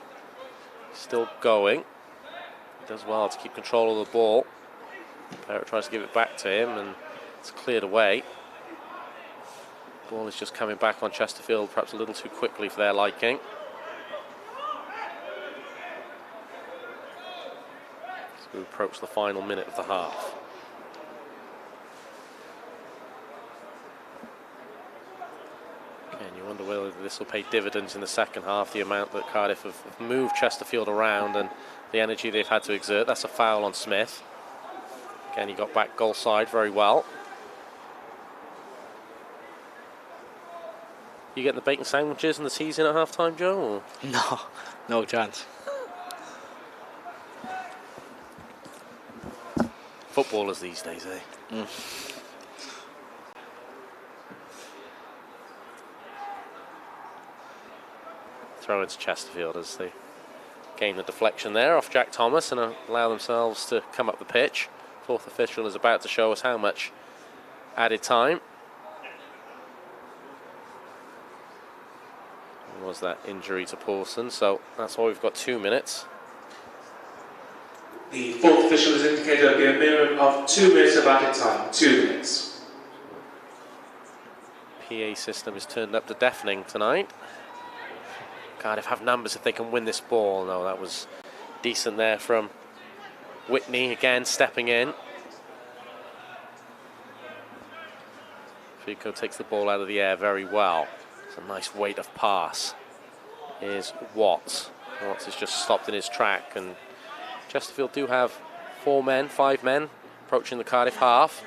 Still going. Does well to keep control of the ball. Parrott tries to give it back to him, and it's cleared away. Ball is just coming back on Chesterfield, perhaps a little too quickly for their liking. So we approach the final minute of the half. Again, you wonder whether this will pay dividends in the second half, the amount that Cardiff have moved Chesterfield around and the energy they've had to exert. That's a foul on Smith. Again, he got back goal side very well. You getting the bacon sandwiches and the teas in at half-time, Joe? Or? No, no chance. Footballers these days, eh? Mm. Throw into Chesterfield as they gain the deflection there off Jack Thomas and allow themselves to come up the pitch. Fourth official is about to show us how much added time. Was that injury to Paulson, so that's why we've got 2 minutes. The fourth official has indicated there'll be a minimum of 2 minutes of added time. 2 minutes. PA system is turned up to deafening tonight. Cardiff have numbers if they can win this ball. No, that was decent there from Whitney, again stepping in. Fico takes the ball out of the air very well. It's a nice weight of pass. Here's Watts. Watts is just stopped in his track, and Chesterfield do have 5 men approaching the Cardiff half.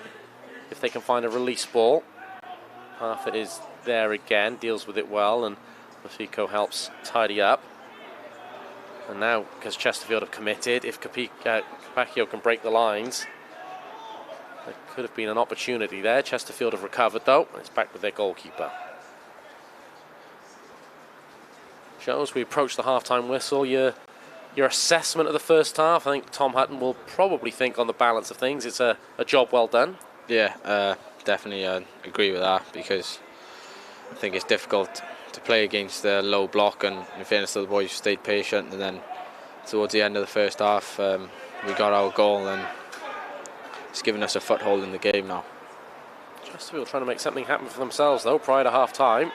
If they can find a release ball. Parfitt is there again, deals with it well, and Fico helps tidy up. And now, because Chesterfield have committed, if Capaccio can break the lines, there could have been an opportunity there. Chesterfield have recovered though, and it's back with their goalkeeper. Jones, we approach the half-time whistle. Your assessment of the first half, I think Tom Hutton will probably think on the balance of things it's a job well done. Yeah, definitely agree with that, because I think it's difficult to play against the low block, and in fairness to the boys, stayed patient, and then towards the end of the first half we got our goal, and it's given us a foothold in the game now. Chesterfield trying to make something happen for themselves though prior to half-time.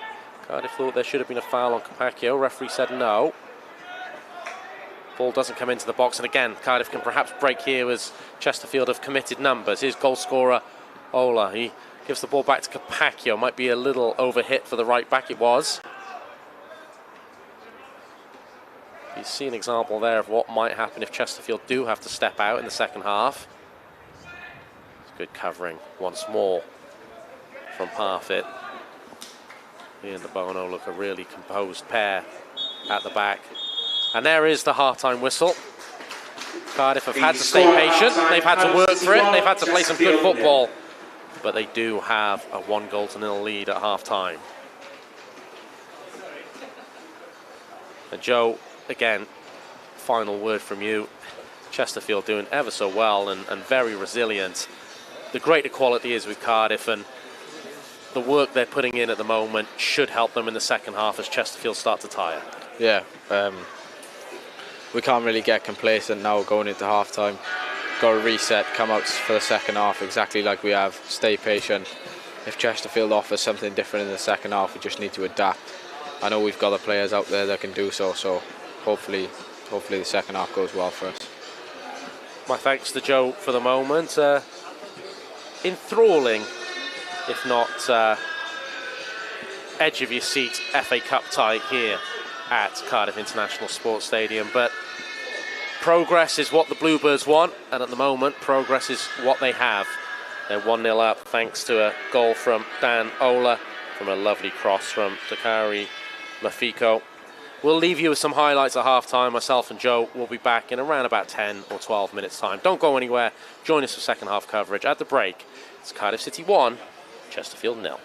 Cardiff thought there should have been a foul on Capaccio. Referee said no. Ball doesn't come into the box, and again, Cardiff can perhaps break here as Chesterfield have committed numbers. Here's goal scorer Ola. He gives the ball back to Capaccio. Might be a little overhit for the right back, it was. You see an example there of what might happen if Chesterfield do have to step out in the second half. Good covering once more from Parfitt. He and the Bono look a really composed pair at the back. And there is the half-time whistle. Cardiff have had to stay patient. They've had to work for it. They've had to play some good football. But they do have a 1-0 lead at half-time. And Joe, again, final word from you. Chesterfield doing ever so well and very resilient. The greater quality is with Cardiff, and the work they're putting in at the moment should help them in the second half as Chesterfield start to tire. Yeah, we can't really get complacent now going into half-time. Got to reset, come out for the second half exactly like we have, stay patient. If Chesterfield offers something different in the second half, we just need to adapt. I know we've got the players out there that can do so, so hopefully the second half goes well for us. My thanks to Joe for the moment. Enthralling, if not edge of your seat FA Cup tie here at Cardiff International Sports Stadium, but progress is what the Bluebirds want, and at the moment progress is what they have. They're 1-0 up thanks to a goal from Dan Ola from a lovely cross from Dakari Lafiko. We'll leave you with some highlights at half-time. Myself and Joe will be back in around about 10 or 12 minutes time. Don't go anywhere. Join us for second half coverage. At the break, it's Cardiff City 1, Chesterfield 0.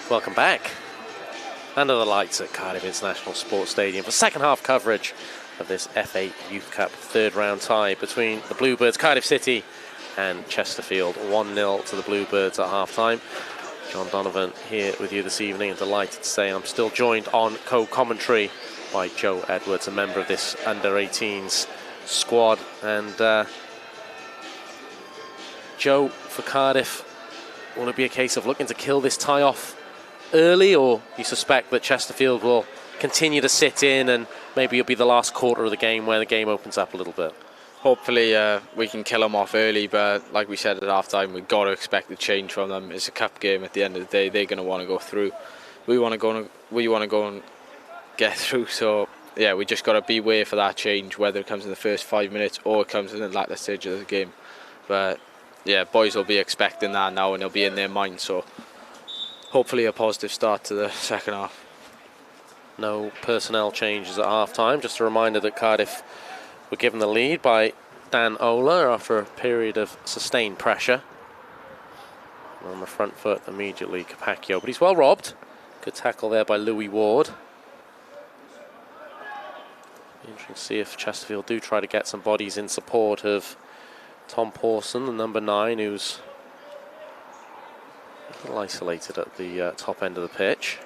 Welcome back. Under the lights at Cardiff International Sports Stadium for second half coverage of this FA Youth Cup third round tie between the Bluebirds, Cardiff City and Chesterfield. 1-0 to the Bluebirds at half time. John Donovan here with you this evening, and delighted to say I'm still joined on co-commentary by Joe Edwards, a member of this under-18s squad. And Joe, for Cardiff, will it be a case of looking to kill this tie off early, or you suspect that Chesterfield will continue to sit in and maybe it'll be the last quarter of the game where the game opens up a little bit? Hopefully we can kill them off early, but like we said at half time, we've got to expect a change from them. It's a cup game at the end of the day. They're going to want to go through. We want to go and get through. So yeah, we just got to beware for that change, whether it comes in the first 5 minutes or it comes in the latter stage of the game. But yeah, boys will be expecting that now, and it'll be in their mind. So hopefully a positive start to the second half. No personnel changes at half time. Just a reminder that Cardiff were given the lead by Dan Ola after a period of sustained pressure. On the front foot immediately, Capaccio, but he's well robbed. Good tackle there by Louis Ward. Interesting to see if Chesterfield do try to get some bodies in support of Tom Pawson, the number 9, who's a little isolated at the top end of the pitch.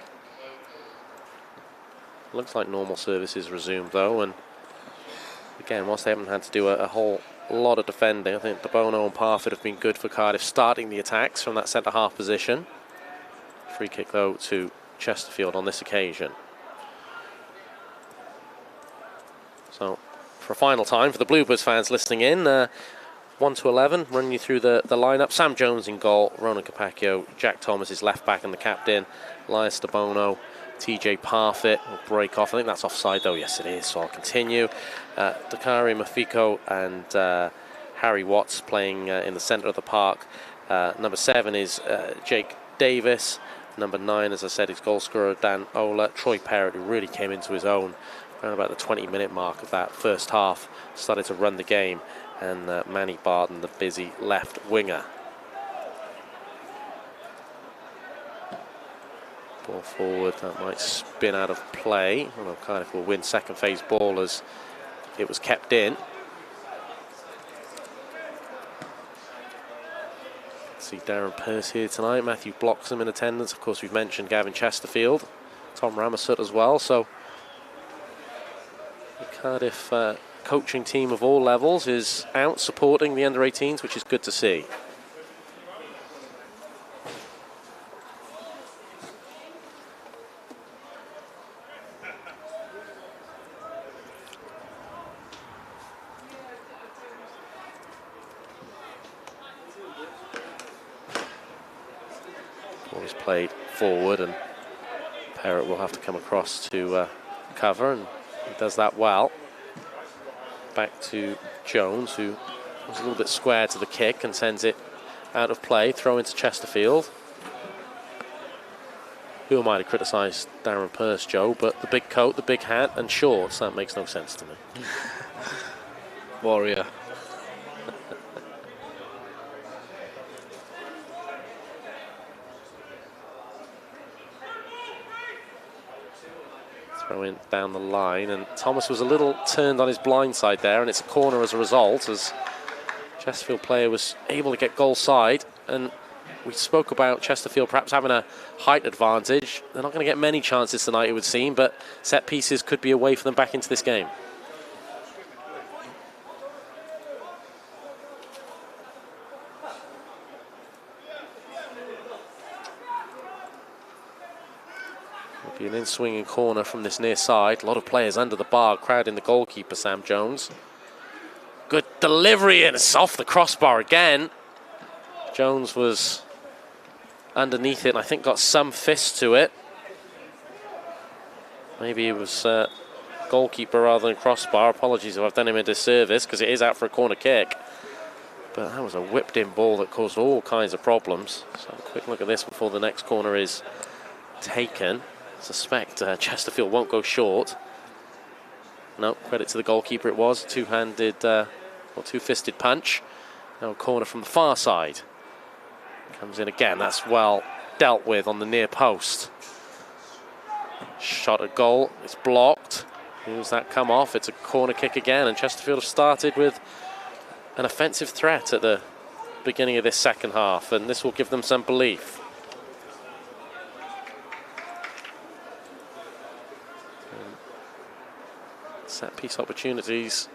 Looks like normal service is resumed though, and again, whilst they haven't had to do a whole lot of defending, I think DeBono and Parford have been good for Cardiff starting the attacks from that centre-half position. Free kick, though, to Chesterfield on this occasion. So, for a final time, for the Bluebirds fans listening in, 1 to 11, running you through the lineup. Sam Jones in goal, Ronan Capaccio, Jack Thomas is left back and the captain, Elias DeBono, TJ Parfit will break off. I think that's offside though. Yes, it is, so I'll continue. Dakari Mafiko and Harry Watts playing in the centre of the park. Number 7 is Jake Davis. Number 9, as I said, is goal scorer Dan Ola. Troy Parrott, who really came into his own around about the 20-minute mark of that first half, started to run the game. And Manny Barton, the busy left winger. Ball forward, that might spin out of play. Although Cardiff will win second phase ball as it was kept in. See Darren Pearce here tonight. Matthew Bloxham in attendance. Of course, we've mentioned Gavin Chesterfield, Tom Ramasut as well. So the Cardiff coaching team of all levels is out supporting the under-18s, which is good to see. Always played forward, and Parrott will have to come across to cover, and he does that well. Back to Jones, who was a little bit square to the kick and sends it out of play. Throw into Chesterfield. Who am I to criticise Darren Pearce, Joe? But the big coat, the big hat and shorts, that makes no sense to me. Warrior. Throw in down the line, and Thomas was a little turned on his blind side there, and it's a corner as a result, as Chesterfield player was able to get goal side. And we spoke about Chesterfield perhaps having a height advantage. They're not going to get many chances tonight, it would seem, but set pieces could be a way for them back into this game. Be an in-swinging corner from this near side. A lot of players under the bar, crowding the goalkeeper, Sam Jones. Good delivery, and it's off the crossbar again. Jones was underneath it, and I think got some fist to it. Maybe it was goalkeeper rather than crossbar. Apologies if I've done him a disservice, because it is out for a corner kick. But that was a whipped-in ball that caused all kinds of problems. So a quick look at this before the next corner is taken. Suspect Chesterfield won't go short. No, credit to the goalkeeper it was. Two-handed or two-fisted punch. Now a corner from the far side. Comes in again. That's well dealt with on the near post. Shot at goal, it's blocked. Who's that come off? It's a corner kick again, and Chesterfield have started with an offensive threat at the beginning of this second half, and this will give them some belief. Set piece opportunities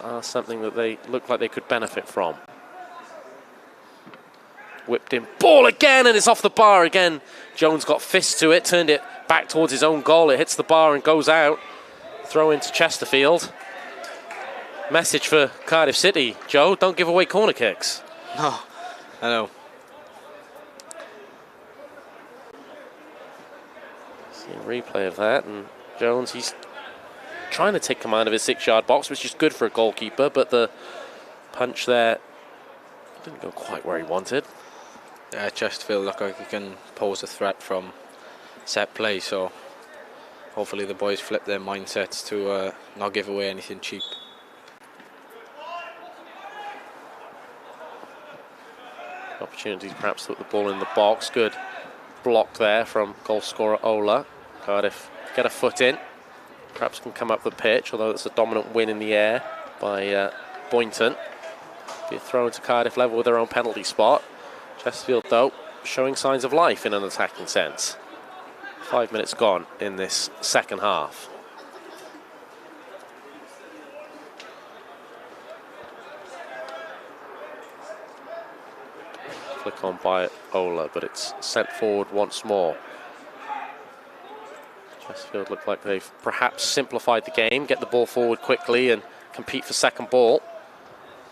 are something that they look like they could benefit from. Whipped in, ball again, and it's off the bar again. Jones got fist to it, turned it back towards his own goal. It hits the bar and goes out. Throw into Chesterfield. Message for Cardiff City, Joe, don't give away corner kicks. No, I know. See a replay of that, and Jones, he's trying to take command of his 6-yard box, which is good for a goalkeeper, but the punch there didn't go quite where he wanted. Yeah, Chesterfield look like he can pose a threat from set play, so hopefully the boys flip their mindsets to not give away anything cheap. Opportunities perhaps to put the ball in the box. Good block there from goal scorer Ola. Cardiff get a foot in, perhaps can come up the pitch, although it's a dominant win in the air by Boynton. Be a throw into Cardiff level with their own penalty spot. Chesterfield, though, showing signs of life in an attacking sense. 5 minutes gone in this second half. Flick on by Ola, but it's sent forward once more. Chesterfield look like they've perhaps simplified the game, get the ball forward quickly and compete for second ball.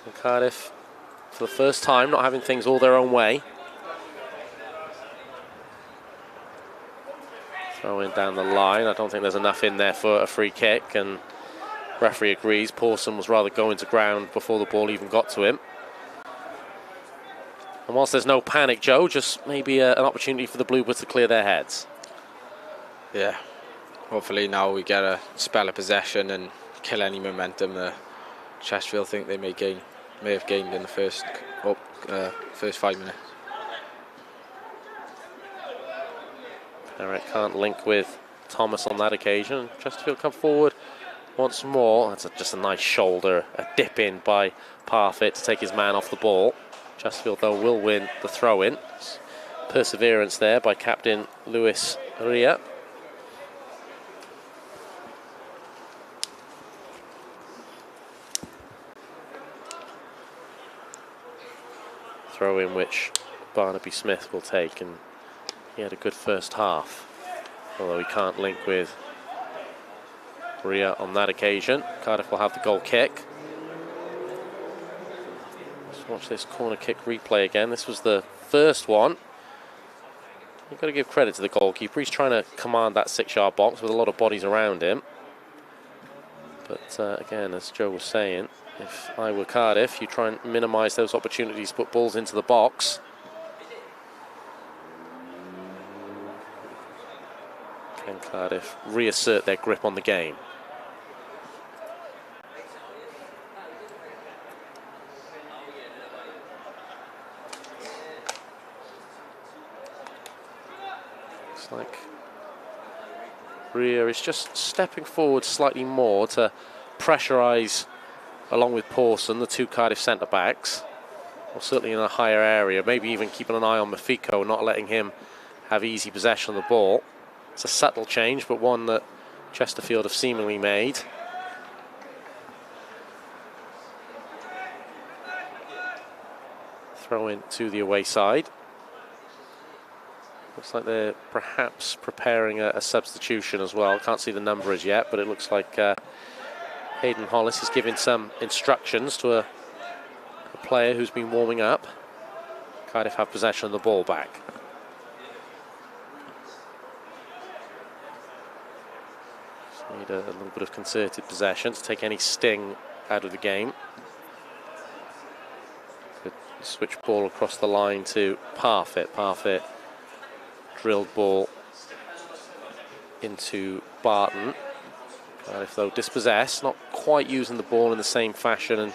And Cardiff, for the first time, not having things all their own way. Throw in down the line. I don't think there's enough in there for a free kick, and referee agrees. Pawson was rather going to ground before the ball even got to him. And whilst there's no panic, Joe, just maybe an opportunity for the Bluebirds to clear their heads. Yeah, hopefully now we get a spell of possession and kill any momentum that Chesterfield think they may have gained in the first 5 minutes. Perrett can't link with Thomas on that occasion. Chesterfield come forward once more. That's just a nice shoulder, a dip in by Parfitt to take his man off the ball. Chesterfield, though, will win the throw-in. Perseverance there by captain Luis Ria. Throw-in which Barnaby Smith will take, and he had a good first half, although he can't link with Ria on that occasion. Cardiff will have the goal kick. Let's watch this corner kick replay again. This was the first one. You've got to give credit to the goalkeeper. He's trying to command that 6-yard box with a lot of bodies around him. But again, as Joe was saying, if I were Cardiff, you try and minimise those opportunities to put balls into the box. Can Cardiff reassert their grip on the game? Looks like Ria is just stepping forward slightly more to pressurise, along with Pawson, the two Cardiff centre-backs. Or certainly in a higher area, maybe even keeping an eye on Mafiko, not letting him have easy possession of the ball. It's a subtle change, but one that Chesterfield have seemingly made. Throw in to the away side. Looks like they're perhaps preparing a substitution as well. Can't see the number as yet, but it looks like Hayden Hollis is giving some instructions to a player who's been warming up. Cardiff have possession of the ball back. Just need a little bit of concerted possession to take any sting out of the game. Good switch ball across the line to Parfitt. Parfitt drilled ball into Barton. Cardiff, though, dispossessed, not quite using the ball in the same fashion and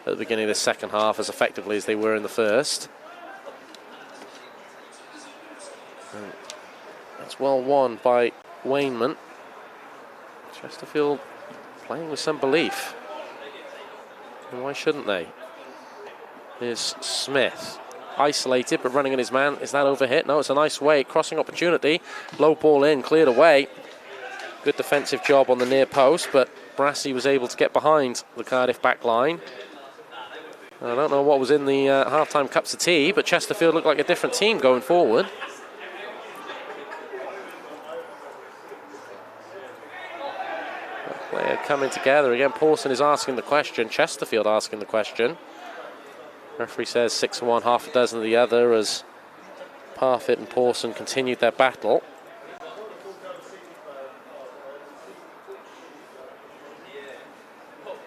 at the beginning of the second half as effectively as they were in the first. And that's well won by Wainman. Chesterfield playing with some belief. And why shouldn't they? Here's Smith. Isolated, but running on his man. Is that overhit? No, it's a nice way. Crossing opportunity. Low ball in, cleared away. Good defensive job on the near post, but Brassey was able to get behind the Cardiff back line. I don't know what was in the half-time cups of tea, but Chesterfield looked like a different team going forward. Player coming together again. Pawson is asking the question. Chesterfield asking the question. Referee says 6-1, half a dozen of the other, as Parfitt and Pawson continued their battle.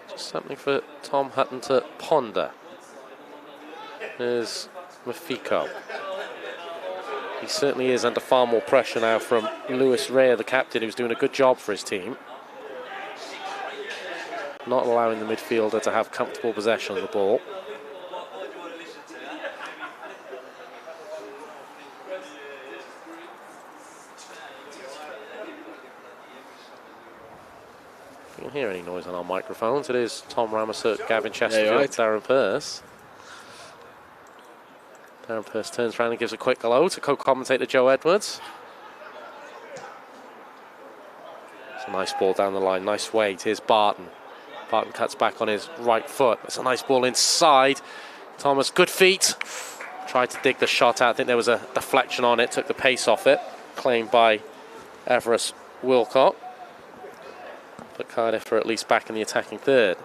Just something for Tom Hutton to ponder. There's Mafiko. He certainly is under far more pressure now from Lewis Rea, the captain, who's doing a good job for his team. Not allowing the midfielder to have comfortable possession of the ball. If you can hear any noise on our microphones, it is Tom Ramusut, Gavin Chesterfield, right. Darren Pearce. Darren Pearce turns around and gives a quick hello to co-commentator Joe Edwards. It's a nice ball down the line, nice weight. Here's Barton. Barton cuts back on his right foot. It's a nice ball inside. Thomas, good feet. Tried to dig the shot out. I think there was a deflection on it, took the pace off it. Claimed by Everest Wilcock. But Cardiff are at least back in the attacking third.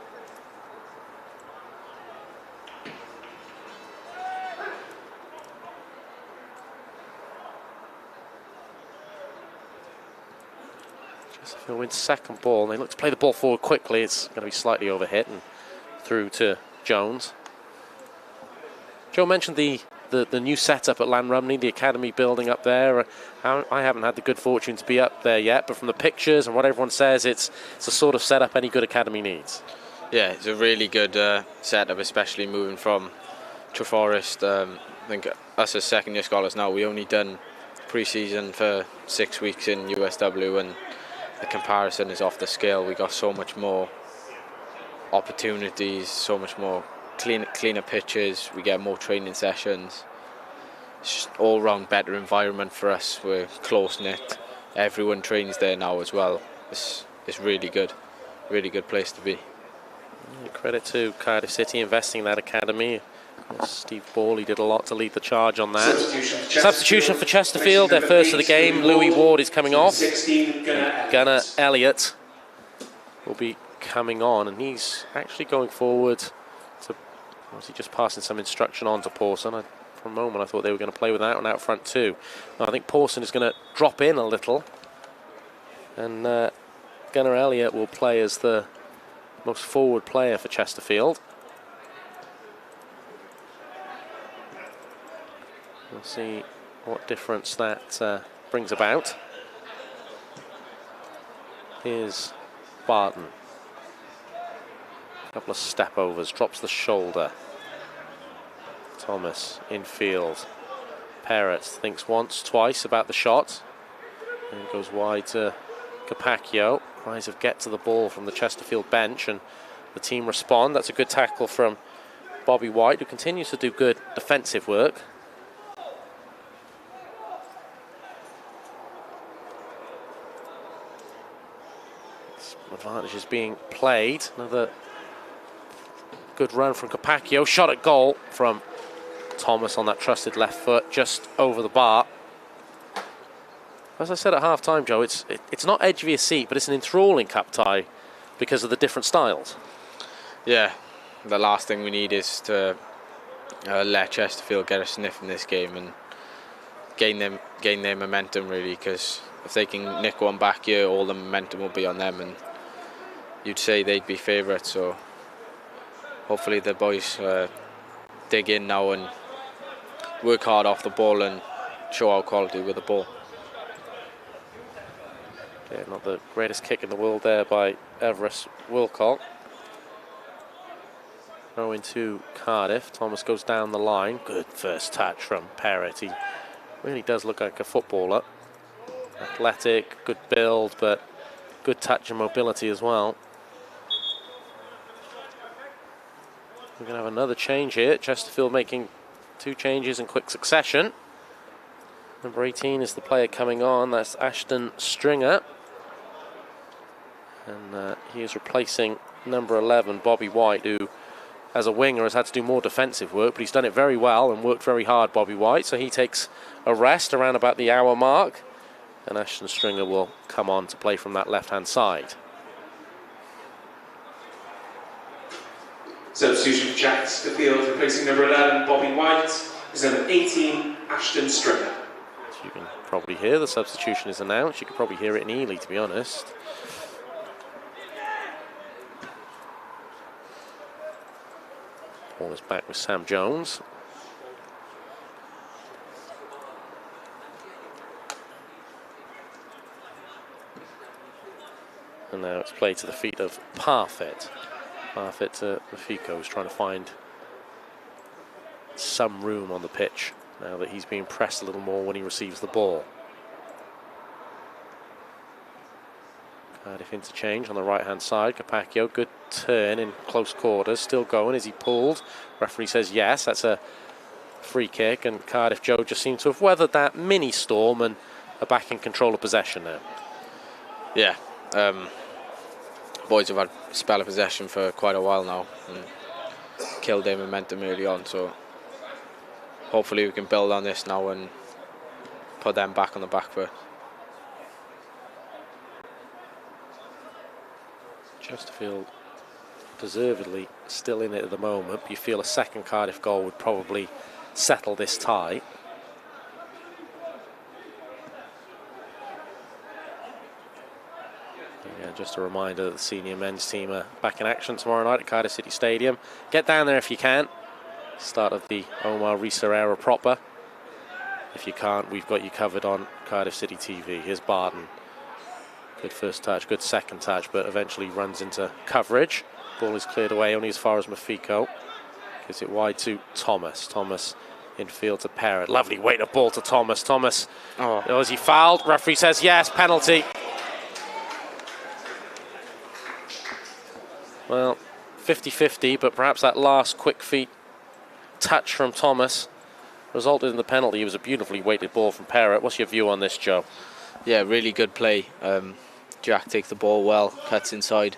Chesterfield wins second ball, and they look to play the ball forward quickly. It's going to be slightly overhit and through to Jones. Joe mentioned the new setup at Llanrumney, the academy building up there. I haven't had the good fortune to be up there yet, but from the pictures and what everyone says, it's the sort of setup any good academy needs. Yeah, it's a really good setup, especially moving from Treforest. I think us as second-year scholars now, we only done pre-season for 6 weeks in USW, and the comparison is off the scale. We got so much more opportunities, so much more cleaner pitches, we get more training sessions. It's just all round better environment for us. We're close knit. Everyone trains there now as well. It's really good place to be. Credit to Cardiff City investing in that academy. Steve Bawley did a lot to lead the charge on that. Substitution for Chesterfield, their first of the game. Louis Ward is coming off. Gunnar Elliott will be coming on, and he's actually going forward to, obviously just passing some instruction on to Pawson. For a moment I thought they were going to play with that one out front too. I think Pawson is going to drop in a little, and Gunnar Elliott will play as the most forward player for Chesterfield. We'll see what difference that brings about. Here's Barton. A couple of step overs, drops the shoulder. Thomas infield. Perrott thinks once, twice about the shot. And goes wide to Capaccio. Tries to get to the ball from the Chesterfield bench, and the team respond. That's a good tackle from Bobby White, who continues to do good defensive work. Advantage is being played. Another good run from Capaccio. Shot at goal from Thomas on that trusted left foot, just over the bar. As I said at half-time, Joe, it's not edge of your seat, but it's an enthralling cup tie because of the different styles. Yeah, the last thing we need is to let Chesterfield get a sniff in this game and gain their momentum, really, because if they can nick one back here, all the momentum will be on them, and you'd say they'd be favourites. So hopefully the boys dig in now and work hard off the ball and show our quality with the ball. Yeah, not the greatest kick in the world there by Everest Wilcock. Throw into Cardiff. Thomas goes down the line. Good first touch from Perrott. He Really does look like a footballer. Athletic, good build, but good touch and mobility as well. We're going to have another change here. Chesterfield making 2 changes in quick succession. Number 18 is the player coming on. That's Ashton Stringer. And he is replacing number 11, Bobby White, who, as a winger, has had to do more defensive work, but he's done it very well and worked very hard, Bobby White. So he takes a rest around about the hour mark. And Ashton Stringer will come on to play from that left-hand side. Substitution for Chesterfield, replacing number 11, Bobby White, is number 18, Ashton Stringer. So you can probably hear the substitution is announced. You can probably hear it in Ely, to be honest. Ball is back with Sam Jones. And now it's played to the feet of Parfit. Parfit to Mafiko, who's trying to find some room on the pitch now that he's being pressed a little more when he receives the ball. Cardiff interchange on the right-hand side. Capaccio, good turn in close quarters. Still going. Is he pulled? Referee says yes. That's a free kick. And Cardiff Joe just seemed to have weathered that mini storm and are back in control of possession now. Yeah. Boys have had a spell of possession for quite a while now and killed their momentum early on, so hopefully we can build on this now and put them back on the back foot. Chesterfield deservedly still in it at the moment, but you feel a second Cardiff goal would probably settle this tie. Yeah, just a reminder that the senior men's team are back in action tomorrow night at Cardiff City Stadium. Get down there if you can. Start of the Omar Risa era proper. If you can't, we've got you covered on Cardiff City TV. Here's Barton. Good first touch, good second touch, but eventually runs into coverage. Ball is cleared away only as far as Mafiko. Gives it wide to Thomas. Thomas infield to Parrott. Lovely weighted ball to Thomas. Thomas, oh, is he fouled? Referee says yes, penalty. Well, 50-50, but perhaps that last quick feet touch from Thomas resulted in the penalty. It was a beautifully weighted ball from Parrott. What's your view on this, Joe? Yeah, really good play. Jack takes the ball well, cuts inside.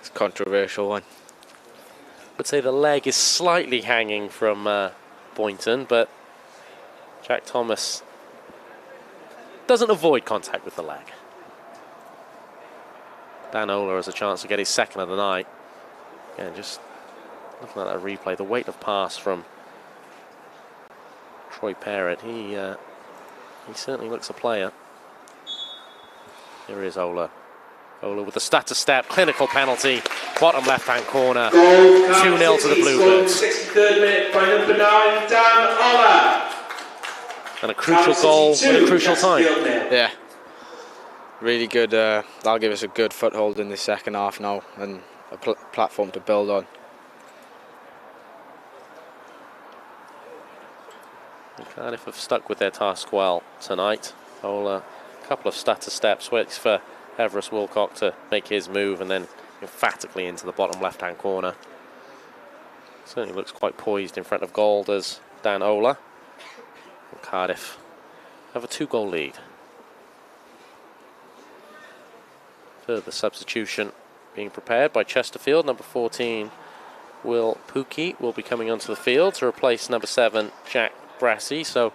It's a controversial one. I'd say the leg is slightly hanging from Boynton, but Jack Thomas doesn't avoid contact with the leg. Dan Ola has a chance to get his second of the night. Again, just looking at that replay, the weight of pass from Troy Parrott, he certainly looks a player. Here is Ola. Ola with the stutter step, clinical penalty, bottom left-hand corner, 2-0 to the Bluebirds. 63rd minute by number 9, Dan Ola. And a crucial goal at a crucial time. Yeah. Really good. That'll give us a good foothold in the second half now and a platform to build on. And Cardiff have stuck with their task well tonight. Ola, a couple of stutter steps, waits for Everest Wilcock to make his move and then emphatically into the bottom left-hand corner. Certainly looks quite poised in front of goal, does Dan Ola. And Cardiff have a 2-goal lead. Further substitution being prepared by Chesterfield. Number 14, Will Pookie, will be coming onto the field to replace number 7, Jack Brassey. So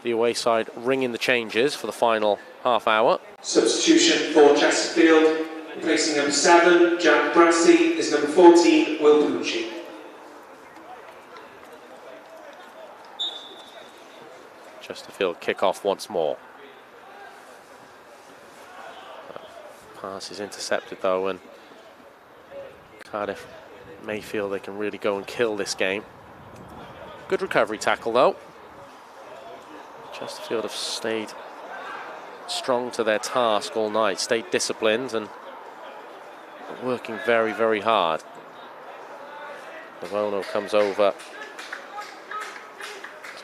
the away side ringing the changes for the final half hour. Substitution for Chesterfield, replacing number 7, Jack Brassey, is number 14, Will Pookie. Chesterfield kick off once more. Pass is intercepted though, and Cardiff may feel they can really go and kill this game. Good recovery tackle though. Chesterfield have stayed strong to their task all night, stayed disciplined and working very, very hard. Lavono comes over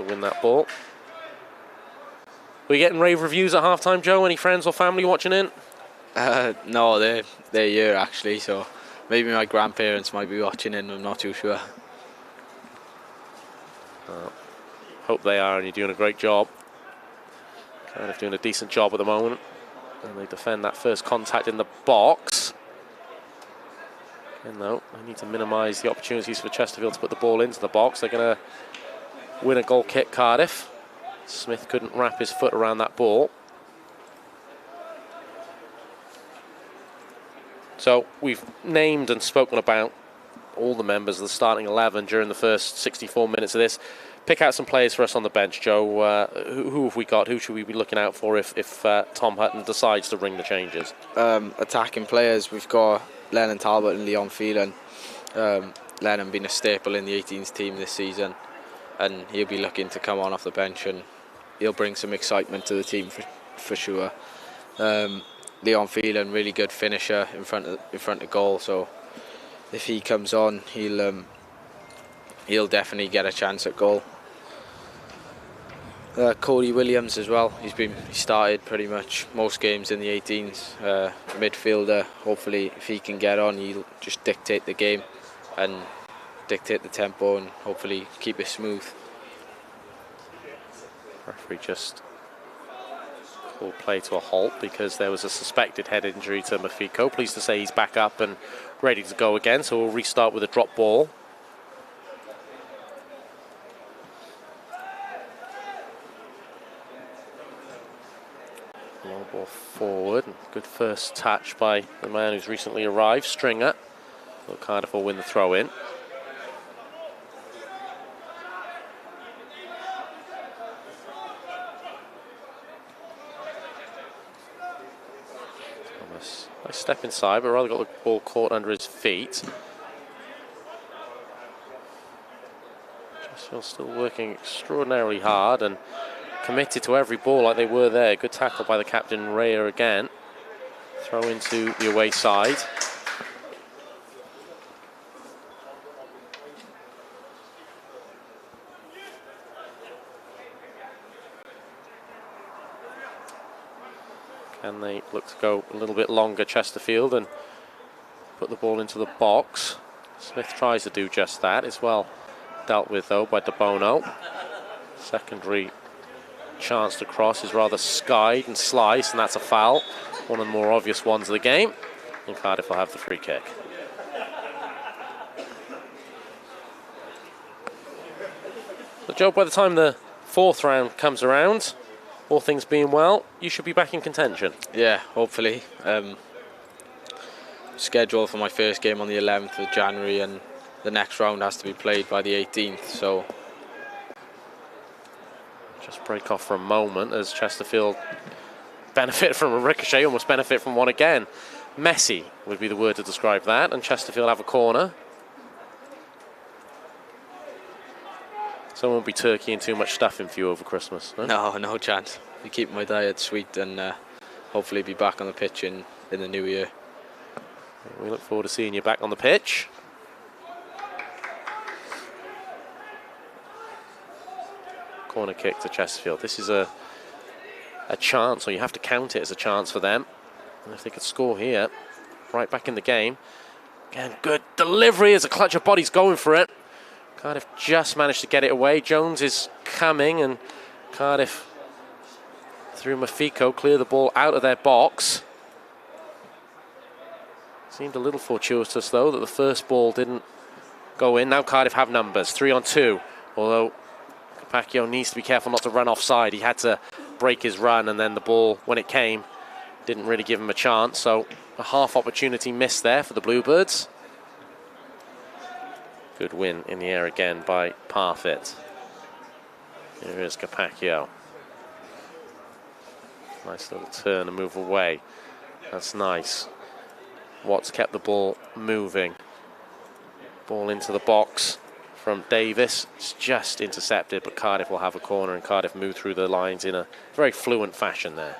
to win that ball. Were you getting rave reviews at halftime, Joe? Any friends or family watching in? No, they're here actually, so maybe my grandparents might be watching in, I'm not too sure. Hope they are, and you're doing a great job. Kind of doing a decent job at the moment. And they defend that first contact in the box. And though, they need to minimise the opportunities for Chesterfield to put the ball into the box. They're going to win a goal kick, Cardiff. Smith couldn't wrap his foot around that ball. So we've named and spoken about all the members of the starting 11 during the first 64 minutes of this. Pick out some players for us on the bench, Joe. Who have we got? Who should we be looking out for if Tom Hutton decides to ring the changes? Attacking players, we've got Lennon Talbot and Leon Phelan. Lennon being a staple in the 18s team this season, and he'll be looking to come on off the bench, and he'll bring some excitement to the team for sure. Leon Phelan, really good finisher in front of goal, so if he comes on, he'll definitely get a chance at goal. Cody Williams as well. He started pretty much most games in the 18s. Midfielder. Hopefully, if he can get on, he'll just dictate the game and dictate the tempo, and hopefully keep it smooth. Referee just called play to a halt because there was a suspected head injury to Mafiko. Pleased to say he's back up and ready to go again. So we'll restart with a drop ball. Long ball forward. Good first touch by the man who's recently arrived, Stringer. So Cardiff will win the throw in. Thomas, nice step inside, but rather got the ball caught under his feet. Chesterfield still working extraordinarily hard and committed to every ball like they were there. Good tackle by the captain, Raya again. Throw into the away side. Can they look to go a little bit longer, Chesterfield, and put the ball into the box? Smith tries to do just that. It's well dealt with, though, by De Bono. Secondary chance to cross is rather skied and sliced, and that's a foul. One of the more obvious ones of the game. And Cardiff will have the free kick. So, Joe, by the time the fourth round comes around, all things being well, you should be back in contention. Yeah, hopefully. Schedule for my first game on the 11th of January, and the next round has to be played by the 18th, so just break off for a moment as Chesterfield benefit from a ricochet, almost benefit from one again. Messy would be the word to describe that, and Chesterfield have a corner. So I won't be turkeying too much stuffing for you over Christmas, no? No chance. We keep my diet sweet, and hopefully be back on the pitch in the new year. We look forward to seeing you back on the pitch. Corner kick to Chesterfield. This is a chance, or you have to count it as a chance for them. And if they could score here, right back in the game. Again, good delivery as a clutch of bodies going for it. Cardiff just managed to get it away. Jones is coming, and Cardiff, through Mafiko, clear the ball out of their box. Seemed a little fortuitous, though, that the first ball didn't go in. Now Cardiff have numbers, 3-on-2. Although Capaccio needs to be careful not to run offside. He had to break his run, and then the ball, when it came, didn't really give him a chance. So a half opportunity missed there for the Bluebirds. Good win in the air again by Parfitt. Here is Capaccio. Nice little turn and move away. That's nice. Watts kept the ball moving. Ball into the box from Davis. It's just intercepted, but Cardiff will have a corner, and Cardiff move through the lines in a very fluent fashion there.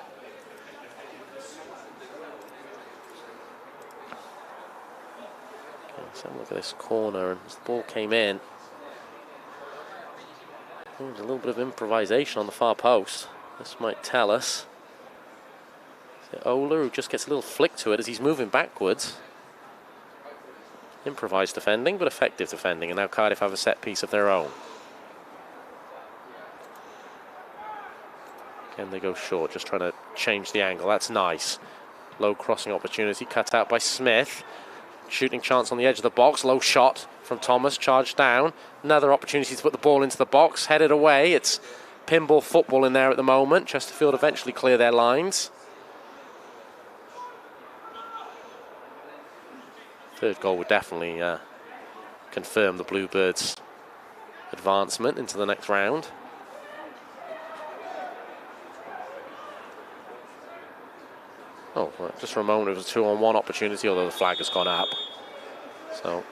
Okay, so look at this corner, and as the ball came in, There's a little bit of improvisation on the far post. This might tell us. Is it Ola who just gets a little flick to it as he's moving backwards? Improvised defending, but effective defending, and now Cardiff have a set piece of their own. Again, they go short, just trying to change the angle. That's nice. Low crossing opportunity, cut out by Smith. Shooting chance on the edge of the box. Low shot from Thomas, charged down. Another opportunity to put the ball into the box, headed away. It's pinball football in there at the moment. Chesterfield eventually clear their lines. Third goal would definitely confirm the Bluebirds' advancement into the next round. Oh, well, just for a moment it was a 2-on-1 opportunity, although the flag has gone up. So,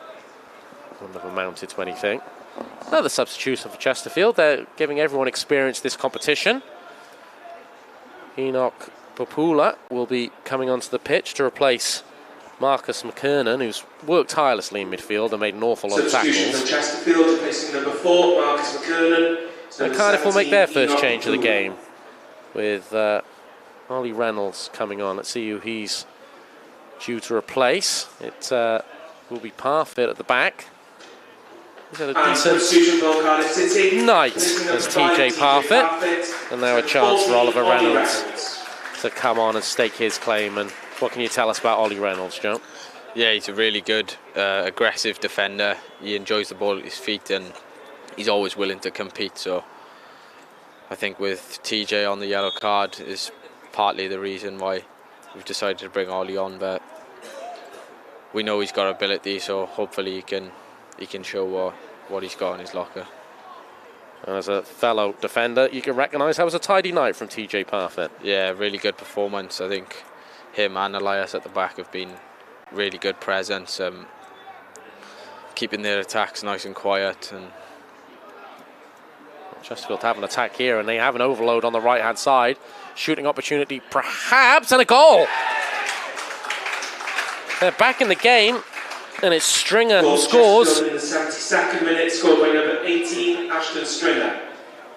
wouldn't have amounted to anything. Another substitution for Chesterfield. They're giving everyone experience this competition. Enoch Popula will be coming onto the pitch to replace Marcus McKernan, who's worked tirelessly in midfield and made an awful lot of tackles. Substitution for Chesterfield, replacing number 4, Marcus McKernan. And Cardiff will make their first change of the game with Ollie Reynolds coming on. Let's see who he's due to replace. It will be Parfitt at the back. He's had a decent night as TJ Parfitt. And now a chance for Oliver Reynolds to come on and stake his claim. And what can you tell us about Ollie Reynolds, Joe? Yeah, he's a really good, aggressive defender. He enjoys the ball at his feet and he's always willing to compete. So I think with TJ on the yellow card is partly the reason why we've decided to bring Ollie on, but we know he's got ability, so hopefully he can show what he's got in his locker. And as a fellow defender, you can recognise that was a tidy night from TJ Parfitt. Yeah, really good performance. I think him and Elias at the back have been really good presence, keeping their attacks nice and quiet. And Chesterfield have an attack here, and they have an overload on the right-hand side. Shooting opportunity, perhaps, and a goal! They're back in the game, and it's Stringer who scores. In the 72nd minute, scored by number 18, Ashton Stringer.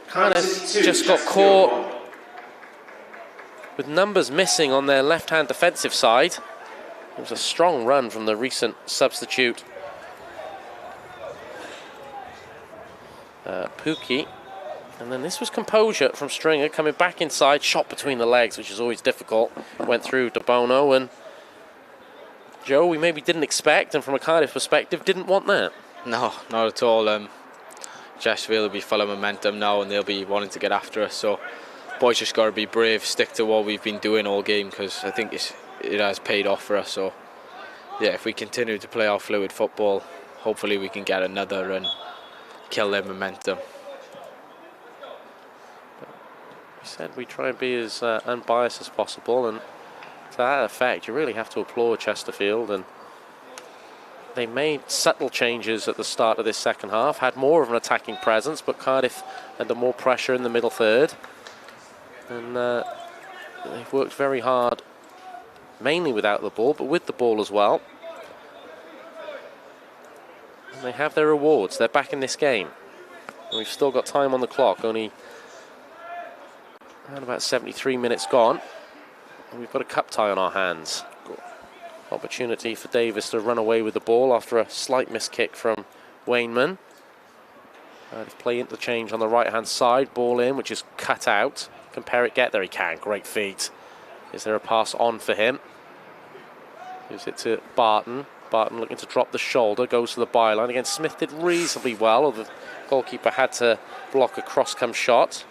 Cardiff just got caught with numbers missing on their left-hand defensive side. It was a strong run from the recent substitute, Pookie. And then this was composure from Stringer, coming back inside, shot between the legs, which is always difficult. Went through De Bono, and Joe, we maybe didn't expect, and from a Cardiff perspective, didn't want that. No, not at all. Chesterfield will be full of momentum now, and they'll be wanting to get after us. So, boys just got to be brave, stick to what we've been doing all game, because I think it has paid off for us. So, yeah, if we continue to play our fluid football, hopefully we can get another and kill their momentum. We said we try and be as unbiased as possible, and to that effect, you really have to applaud Chesterfield. And they made subtle changes at the start of this second half, had more of an attacking presence, but Cardiff under more pressure in the middle third. And they've worked very hard, mainly without the ball, but with the ball as well. And they have their rewards. They're back in this game. And we've still got time on the clock, only around about 73 minutes gone. And we've got a cup tie on our hands. Opportunity for Davis to run away with the ball after a slight miss kick from Wainman. Play interchange on the right-hand side. Ball in, which is cut out. Can Perrett get there? He can. Great feet. Is there a pass on for him? Gives it to Barton. Barton looking to drop the shoulder. Goes to the byline. Again, Smith did reasonably well. The goalkeeper had to block a cross-come shot.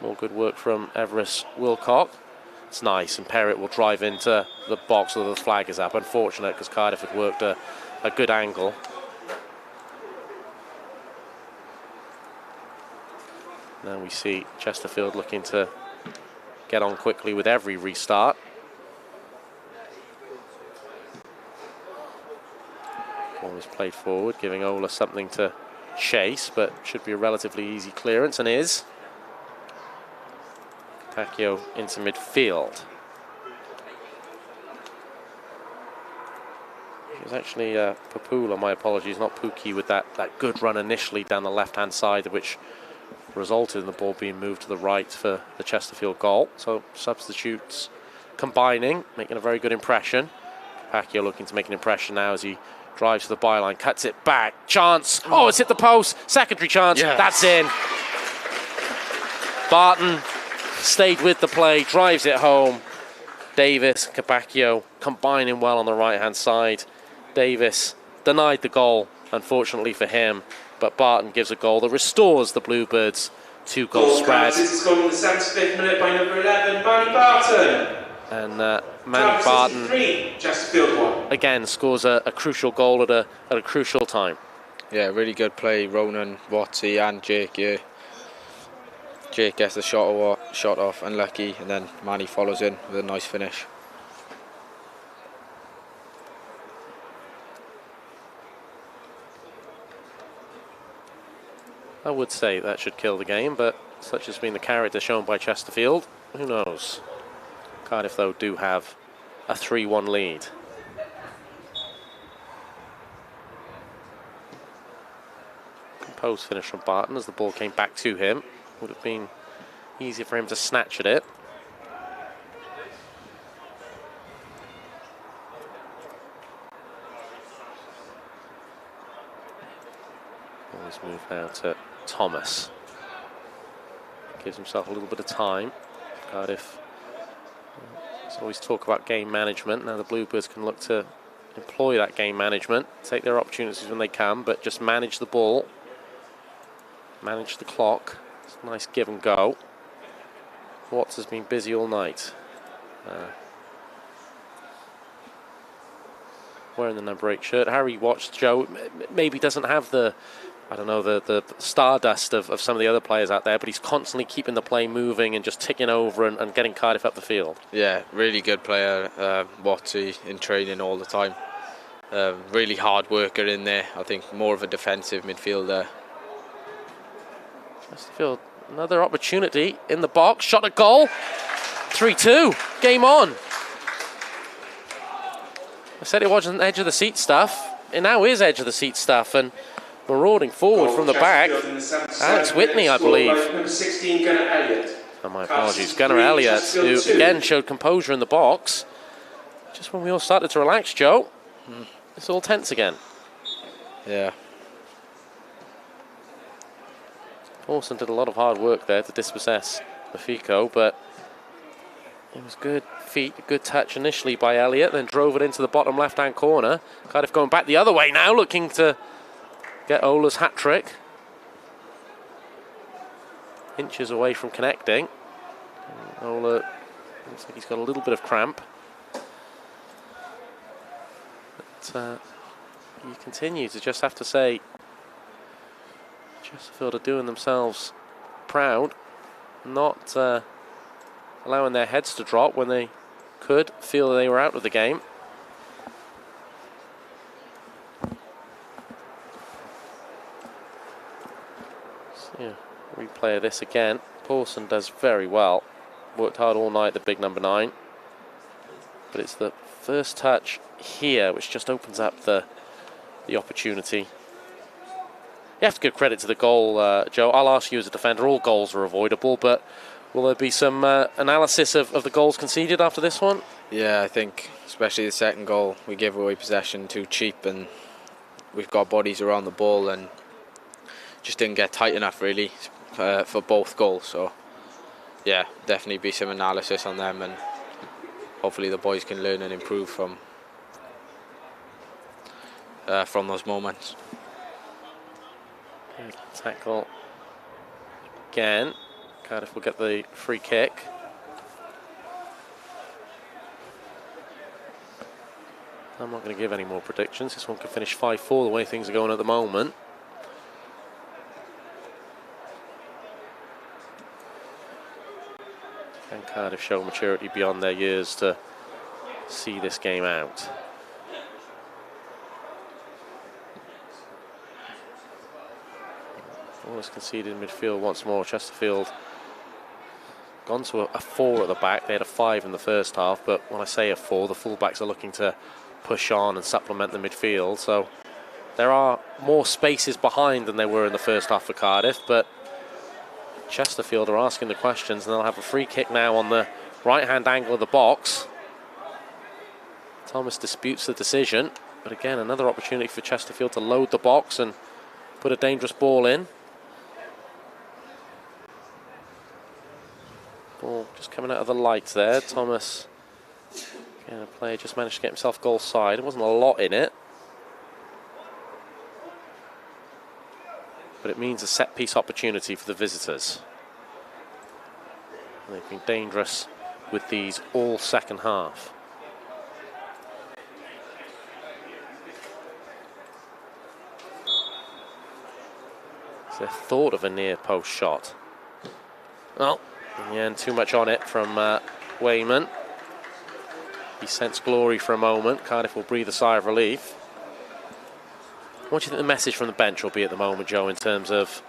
More good work from Everest Wilcock. It's nice, and Perrett will drive into the box, although the flag is up. Unfortunate, because Cardiff had worked a good angle. Now we see Chesterfield looking to get on quickly with every restart. Ball is played forward, giving Ola something to chase, but should be a relatively easy clearance, and is. Pacquiao into midfield. was actually Papula, my apologies, not Pookie, with that good run initially down the left-hand side, which resulted in the ball being moved to the right for the Chesterfield goal. So substitutes combining, making a very good impression. Pacquiao looking to make an impression now as he drives to the byline, cuts it back, chance, oh, it's hit the post, secondary chance, yes. That's in. Barton stayed with the play, drives it home. Davis, Capacchio combining well on the right-hand side. Davis denied the goal, unfortunately for him, but Barton gives a goal that restores the Bluebirds 2-goal spread. This is scored in the 75th minute by number 11, Manny Barton. And Manny Barton 3, Chesterfield 1. Again scores a crucial goal at a crucial time. Yeah, really good play, Ronan, Watsy and Jake here. Jake gets the shot off, unlucky, and then Manny follows in with a nice finish. I would say that should kill the game, but such has been the character shown by Chesterfield, who knows? Cardiff, though, do have a 3-1 lead. Composed finish from Barton as the ball came back to him. Would have been easier for him to snatch at it. Always move now to Thomas. Gives himself a little bit of time. Cardiff. There's always talk about game management. Now the Bluebirds can look to employ that game management, take their opportunities when they can, but just manage the ball, manage the clock. It's a nice give and go. Watts has been busy all night. Wearing the number 8 shirt. Harry Watts, Joe, maybe doesn't have the, I don't know, the stardust of some of the other players out there, but he's constantly keeping the play moving and just ticking over and getting Cardiff up the field. Yeah, really good player, Watsy, in training all the time. Really hard worker in there. I think more of a defensive midfielder. Chesterfield, another opportunity in the box, shot at goal. 3-2, game on. I said it wasn't edge of the seat stuff. It now is edge of the seat stuff, and marauding forward from the back. Alex Whitney, I believe. Number 16, Gunnar Elliott. Oh, my apologies. Gunnar Elliott, who again showed composure in the box. Just when we all started to relax, Joe, it's all tense again. Yeah. Paulson did a lot of hard work there to dispossess Mafiko, but it was good feet, good touch initially by Elliott, then drove it into the bottom left-hand corner. Cardiff going back the other way now, looking to get Ola's hat-trick. Inches away from connecting. And Ola looks like he's got a little bit of cramp. But you continue to just have to say Chesterfield are doing themselves proud, not allowing their heads to drop when they could feel they were out of the game. So, yeah, replay of this again. Paulson does very well. Worked hard all night, the big number 9. But it's the first touch here which just opens up the opportunity. You have to give credit to the goal, Joe. I'll ask you as a defender, all goals are avoidable, but will there be some analysis of the goals conceded after this one? Yeah, I think especially the second goal, we gave away possession too cheap, and we've got bodies around the ball and just didn't get tight enough really for both goals. So yeah, definitely be some analysis on them, and hopefully the boys can learn and improve from those moments. Good tackle again. Cardiff will get the free kick. I'm not going to give any more predictions. This one could finish 5-4 the way things are going at the moment. Can Cardiff show maturity beyond their years to see this game out? Almost conceded in midfield once more. Chesterfield gone to a 4 at the back. They had a 5 in the first half, but when I say a 4, the fullbacks are looking to push on and supplement the midfield. So there are more spaces behind than there were in the first half for Cardiff, but Chesterfield are asking the questions, and they'll have a free kick now on the right-hand angle of the box. Thomas disputes the decision, but again, another opportunity for Chesterfield to load the box and put a dangerous ball in. Ball just coming out of the lights there. Thomas, again, a player just managed to get himself goal side. There wasn't a lot in it, but it means a set-piece opportunity for the visitors. And they've been dangerous with these all second half. Is there thought of a near post shot? Well, in the end, too much on it from Wayman. He sensed glory for a moment. Cardiff will breathe a sigh of relief. What do you think the message from the bench will be at the moment, Joe, in terms of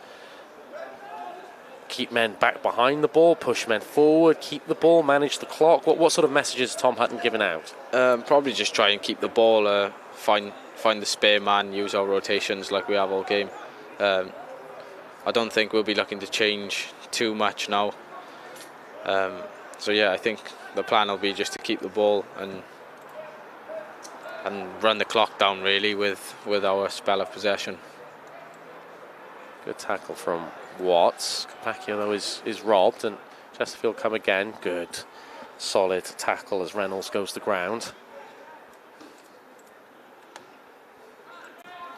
keep men back behind the ball, push men forward, keep the ball, manage the clock? What sort of messages is Tom Hutton giving out? Probably just try and keep the ball, find the spare man, use our rotations like we have all game. I don't think we'll be looking to change too much now. So yeah, I think the plan will be just to keep the ball and run the clock down really with our spell of possession. Good tackle from Watts. Capaccio though is robbed, and Chesterfield come again. Good solid tackle as Reynolds goes to ground.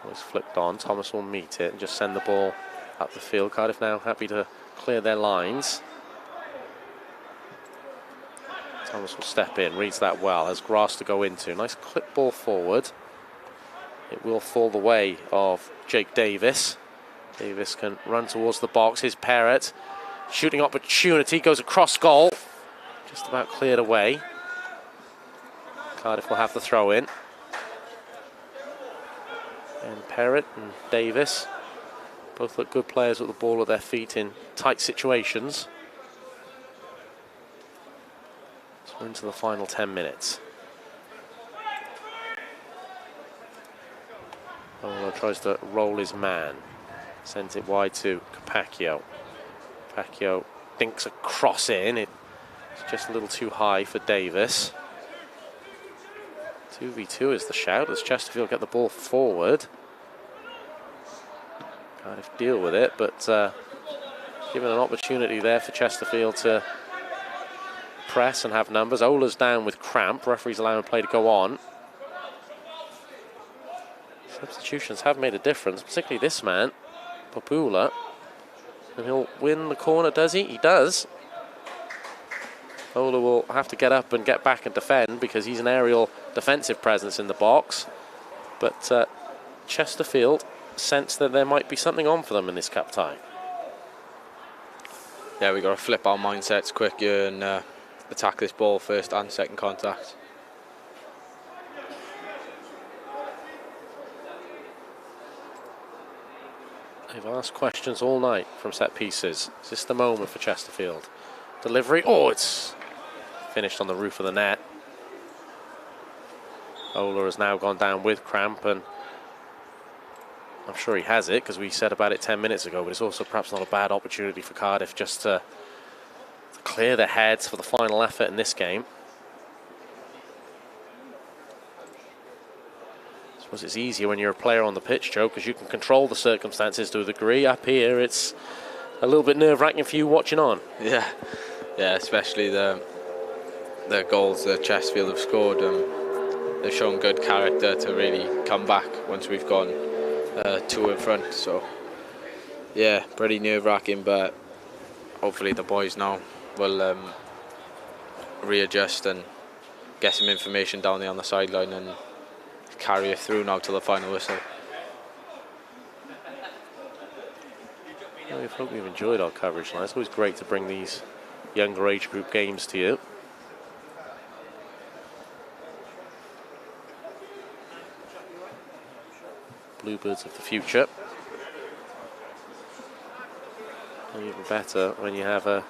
Always flipped on. Thomas will meet it and just send the ball up the field. Cardiff now happy to clear their lines. Thomas will step in, reads that well, has grass to go into. Nice clip ball forward. It will fall the way of Jake Davis. Davis can run towards the box. His Parrott, shooting opportunity, goes across goal. Just about cleared away. Cardiff will have the throw in. And Parrott and Davis both look good players with the ball at their feet in tight situations. So into the final 10 minutes. Olo tries to roll his man. Sends it wide to Capaccio. Capaccio dinks a cross in. It's just a little too high for Davis. 2v2 is the shout as Chesterfield get the ball forward. Cardiff deal with it, but given an opportunity there for Chesterfield to press and have numbers. Ola's down with cramp. Referees allowing play to go on. Substitutions have made a difference, particularly this man, Popula. And he'll win the corner, does he? He does. Ola will have to get up and get back and defend because he's an aerial defensive presence in the box. But Chesterfield sense that there might be something on for them in this cup tie. Yeah, we got to flip our mindsets quick here and attack this ball first and second contact. They've asked questions all night from set pieces. Is this the moment for Chesterfield? Delivery. Oh, it's finished on the roof of the net. Ola has now gone down with cramp, and I'm sure he has it because we said about it 10 minutes ago, but it's also perhaps not a bad opportunity for Cardiff just to clear their heads for the final effort in this game. I suppose it's easier when you're a player on the pitch, Joe, because you can control the circumstances to a degree. Up here, it's a little bit nerve-wracking for you watching on. Yeah, especially the goals that Chesterfield have scored. They've shown good character to really come back once we've gone 2 in front. So, yeah, pretty nerve-wracking, but hopefully the boys now will readjust and get some information down there on the sideline and carry it through now to the final whistle. Well, we hope you've enjoyed our coverage now. It's always great to bring these younger age group games to you. Bluebirds of the future. And even better when you have an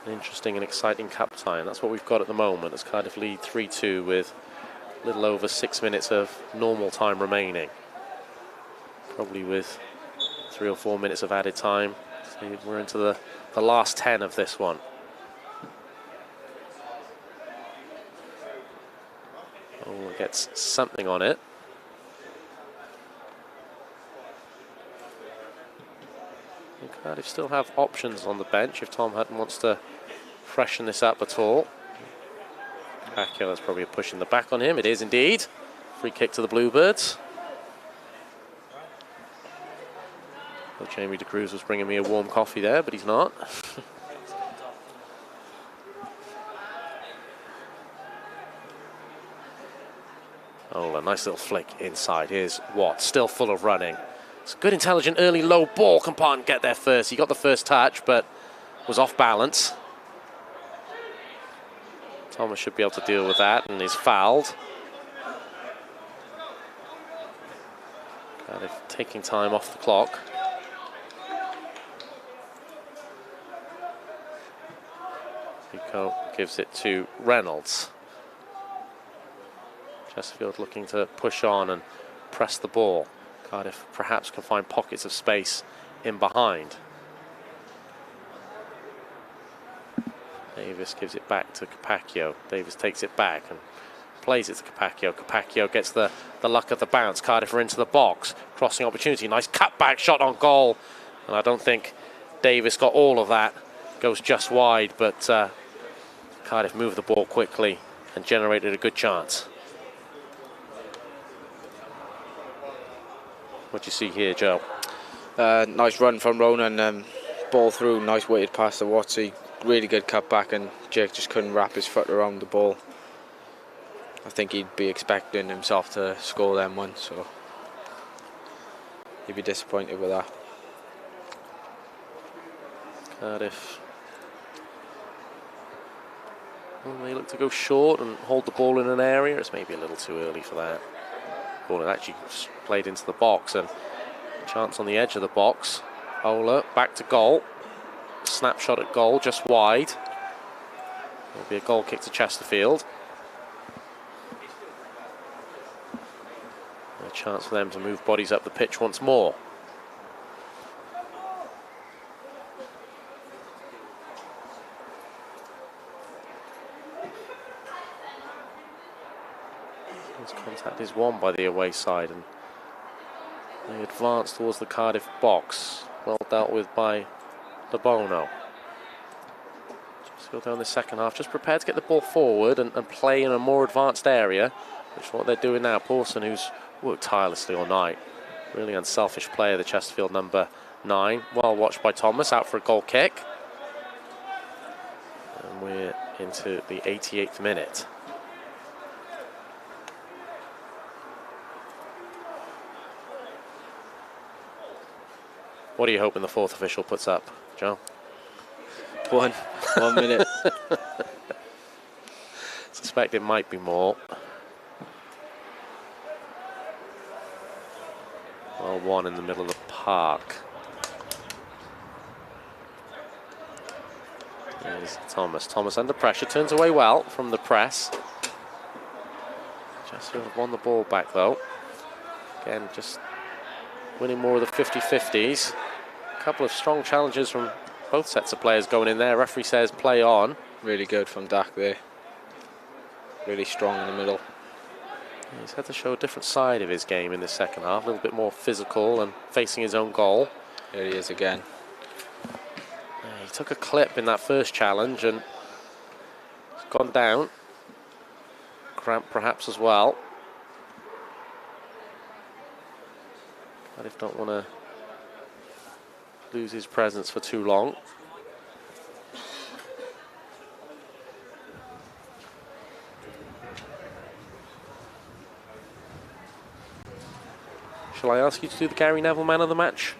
interesting and exciting cup tie, and that's what we've got at the moment as Cardiff lead 3-2 with a little over 6 minutes of normal time remaining. Probably with 3 or 4 minutes of added time. So we're into the last 10 of this one. Oh, gets something on it. And Cardiff still have options on the bench if Tom Hutton wants to freshen this up at all. Pacquiao, that's probably a push in the back on him. It is indeed. Free kick to the Bluebirds. Well, Jamie De Cruz was bringing me a warm coffee there, but he's not. Oh, a nice little flick inside. Here's Watt, still full of running. It's a good, intelligent, early, low ball. Compartment get there first. He got the first touch, but was off balance. Thomas should be able to deal with that, and is fouled. Kind of taking time off the clock. Pico gives it to Reynolds. Chesterfield looking to push on and press the ball. Cardiff perhaps can find pockets of space in behind. Davis gives it back to Capaccio. Davis takes it back and plays it to Capaccio. Capaccio gets the luck of the bounce. Cardiff are into the box. Crossing opportunity. Nice cutback shot on goal. And I don't think Davis got all of that. Goes just wide, but Cardiff moved the ball quickly and generated a good chance. What do you see here, Joe? Nice run from Ronan. Ball through. Nice weighted pass to Watsy. Really good cutback, and Jake just couldn't wrap his foot around the ball. I think he'd be expecting himself to score them one, so he'd be disappointed with that. Cardiff. Well, they look to go short and hold the ball in an area. It's maybe a little too early for that. Ball actually played into the box, and chance on the edge of the box. Ola back to goal. Snapshot at goal, just wide. There'll be a goal kick to Chesterfield. A chance for them to move bodies up the pitch once more. This contact is won by the away side, and they advance towards the Cardiff box. Well dealt with by De Bono. Just go down the second half, just prepared to get the ball forward and play in a more advanced area, which is what they're doing now. Pawson, who's worked tirelessly all night. Really unselfish player, the Chesterfield number 9. Well watched by Thomas, out for a goal kick. And we're into the 88th minute. What are you hoping the fourth official puts up, Joe? 1 minute. Suspect it might be more. Well, 1 in the middle of the park. There's Thomas. Thomas under pressure, turns away well from the press. Chesterfield have won the ball back though. Again, just winning more of the 50-50s. A couple of strong challenges from both sets of players going in there. Referee says play on. Really good from Dak there. Really strong in the middle. He's had to show a different side of his game in this second half. A little bit more physical and facing his own goal. Here he is again. He took a clip in that first challenge and it's gone down. Cramp perhaps as well. Cardiff don't want to lose his presence for too long. Shall I ask you to do the Gary Neville man of the match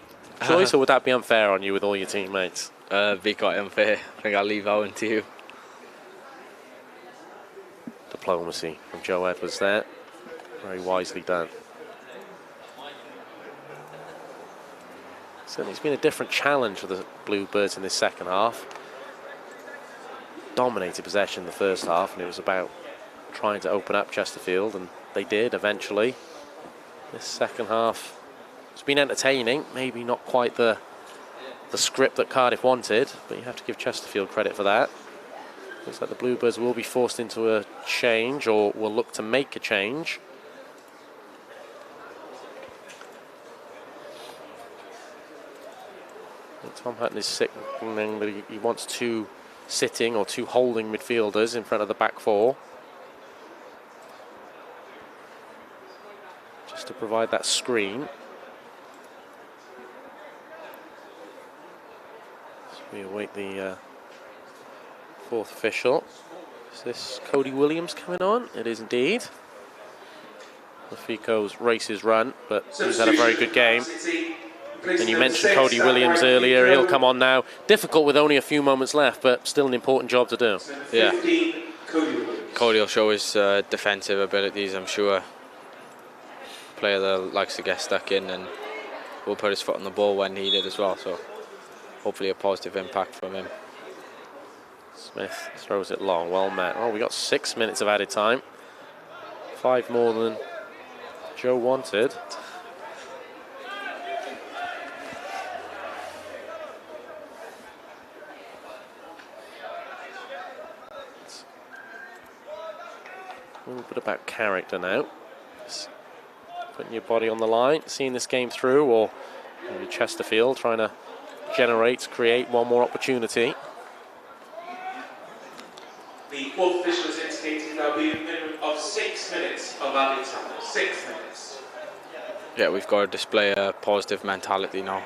choice, or would that be unfair on you with all your teammates? Be quite unfair. I think I'll leave Owen to you. Diplomacy from Joe Edwards there. Very wisely done. Certainly it's been a different challenge for the Bluebirds in this second half. Dominated possession in the first half, and it was about trying to open up Chesterfield, and they did eventually. This second half has been entertaining, maybe not quite the script that Cardiff wanted, but you have to give Chesterfield credit for that. Looks like the Bluebirds will be forced into a change, or will look to make a change. Tom Hutton is signaling that he wants two sitting or two holding midfielders in front of the back four, just to provide that screen. So we await the fourth official. Is this Cody Williams coming on? It is indeed. Lafico's races run, but he's had a very good game. And you mentioned Cody Williams earlier. He'll come on now. Difficult with only a few moments left, but still an important job to do. Yeah. Cody will show his defensive abilities, I'm sure. Player that likes to get stuck in and will put his foot on the ball when needed as well. So hopefully a positive impact from him. Smith throws it long. Well met. Oh, we got 6 minutes of added time. 5 more than Joe wanted. A little bit about character now. Just putting your body on the line, seeing this game through, or maybe Chesterfield trying to create one more opportunity. The fourth official is indicating there'll be a minimum of 6 minutes of added time. 6 minutes. Yeah, we've got to display a positive mentality now.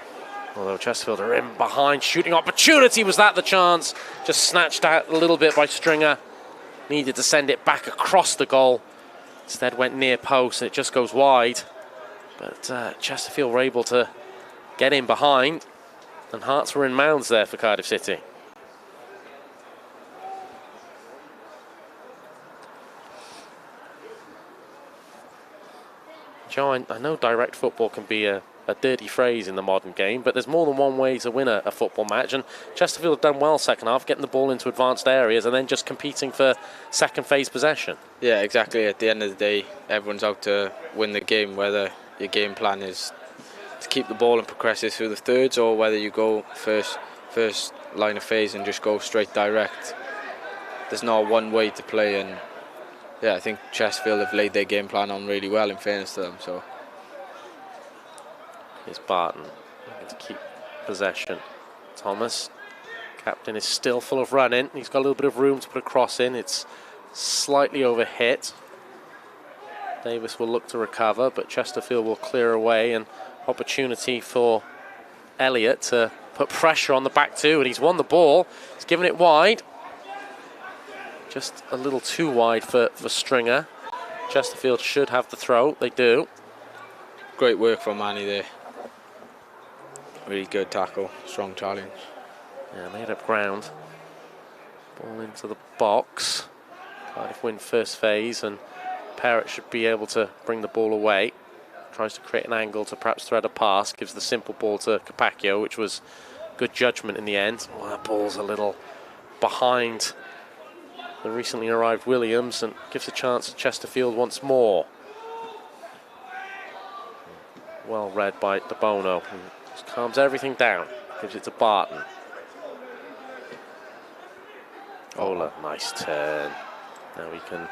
Although Chesterfield are in behind, shooting opportunity. Was that the chance? Just snatched out a little bit by Stringer. Needed to send it back across the goal. Instead went near post and it just goes wide. But Chesterfield were able to get in behind. And hearts were in mounds there for Cardiff City. Joe, I know direct football can be a dirty phrase in the modern game, but there's more than one way to win a football match, and Chesterfield have done well second half, getting the ball into advanced areas and then just competing for second phase possession. Yeah, exactly. At the end of the day, everyone's out to win the game, whether your game plan is to keep the ball and progress it through the thirds, or whether you go first line of phase and just go straight direct. There's not one way to play, and yeah, I think Chesterfield have laid their game plan on really well, in fairness to them. So here's Barton looking to keep possession. Thomas, captain, is still full of running. He's got a little bit of room to put a cross in. It's slightly overhit. Davis will look to recover, but Chesterfield will clear away, and opportunity for Elliott to put pressure on the back two, and he's won the ball. He's given it wide. Just a little too wide for Stringer. Chesterfield should have the throw. They do. Great work from Manny there. Really good tackle. Strong challenge. Yeah, made up ground. Ball into the box. Cardiff win first phase, and Parrott should be able to bring the ball away. Tries to create an angle to perhaps thread a pass. Gives the simple ball to Capaccio, which was good judgment in the end. Well, that ball's a little behind the recently arrived Williams, and gives a chance to Chesterfield once more. Well read by De Bono, who just calms everything down. Gives it to Barton. Ola, nice turn. Now he can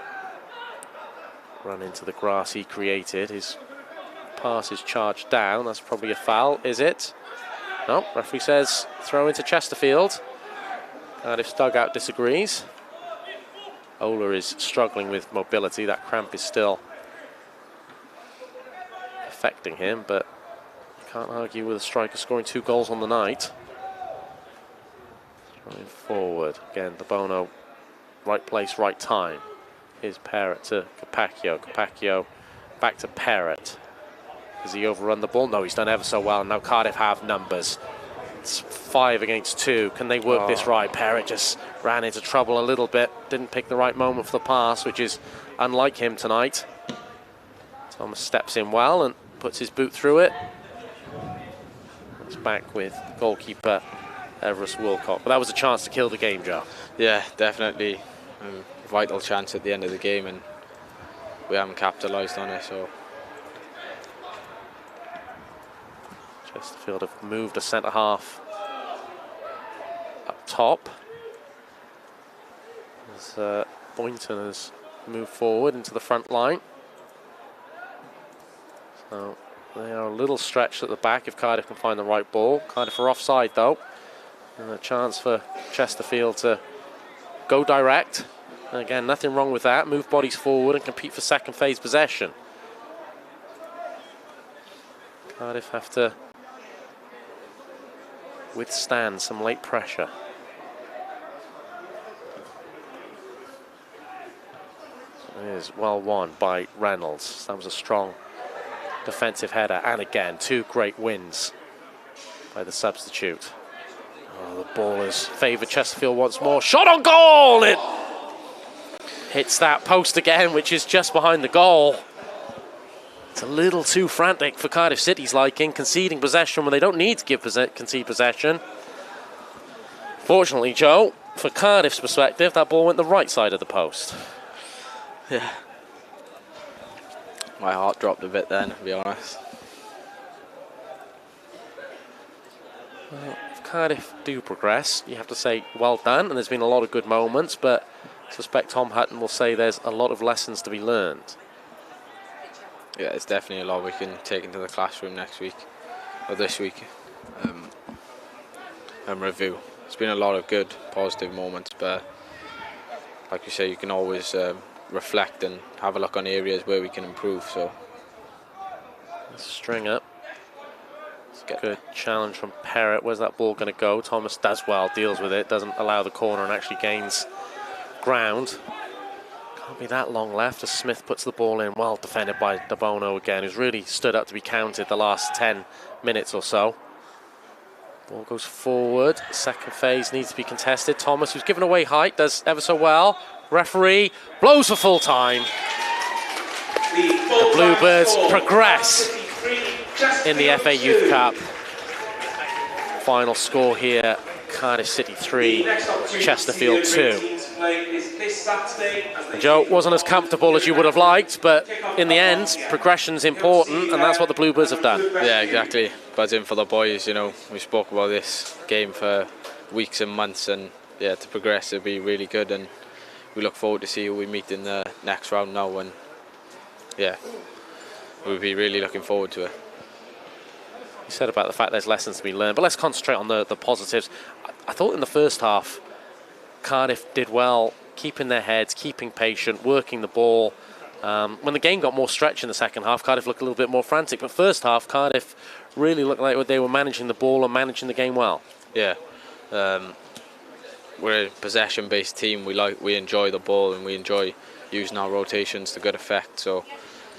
run into the grass he created. His pass is charged down. That's probably a foul, is it? No, referee says throw into Chesterfield. Cardiff's dugout disagrees. Ola is struggling with mobility. That cramp is still affecting him, but you can't argue with a striker scoring 2 goals on the night. Throwing forward. Again, De Bono, right place, right time. Here's Parrott to Capaccio. Capaccio back to Parrott. Has he overrun the ball? No, he's done ever so well. Now Cardiff have numbers. It's 5 against 2. Can they work this right? Parrott just ran into trouble a little bit. Didn't pick the right moment for the pass, which is unlike him tonight. Thomas steps in well and puts his boot through it. It's back with goalkeeper Everest Wilcock. But that was a chance to kill the game, Joe. Yeah, definitely. vital chance at the end of the game, and we haven't capitalised on it. So Chesterfield have moved a centre half up top as Boynton has moved forward into the front line. So they are a little stretched at the back if Cardiff can find the right ball. Cardiff are offside though, and a chance for Chesterfield to go direct. And again, nothing wrong with that. Move bodies forward and compete for second phase possession. Cardiff have to withstand some late pressure. It is well won by Reynolds. That was a strong defensive header, and again, 2 great wins by the substitute. Oh, the ball has favoured Chesterfield once more. Shot on goal! It hits that post again, which is just behind the goal. It's a little too frantic for Cardiff City's liking, conceding possession when they don't need to concede possession. Fortunately, Joe, for Cardiff's perspective, that ball went the right side of the post. yeah, my heart dropped a bit then, to be honest. Well, if Cardiff do progress, you have to say well done, and there's been a lot of good moments, but I suspect Tom Hutton will say there's a lot of lessons to be learned. Yeah, it's definitely a lot we can take into the classroom next week, or this week, and review. It's been a lot of good, positive moments, but like you say, you can always reflect and have a look on areas where we can improve. So string up. Good challenge from Perrett. Where's that ball going to go? Thomas does well, deals with it, doesn't allow the corner and actually gains ground. Can't be that long left as Smith puts the ball in. Well defended by De Bono again, who's really stood up to be counted the last 10 minutes or so. Ball goes forward. Second phase needs to be contested. Thomas, who's given away height, does ever so well. Referee blows for full time. The Bluebirds progress in the FA Youth Cup. Final score here, Cardiff City 3, Chesterfield 2. And Joe, wasn't as comfortable as you would have liked, but in the end, progression's important, and that's what the Bluebirds have done. Yeah, exactly. Buzzing for the boys, you know. We spoke about this game for weeks and months, and yeah, to progress it'll be really good, and we look forward to see who we meet in the next round now, and yeah, we'll be really looking forward to it. You said about the fact there's lessons to be learned, but let's concentrate on the positives. I thought in the first half, Cardiff did well, keeping their heads, keeping patient, working the ball. When the game got more stretched in the second half, Cardiff looked a little bit more frantic, but first half, Cardiff really looked like they were managing the ball and managing the game well. Yeah, we're a possession-based team. We enjoy the ball, and we enjoy using our rotations to good effect. So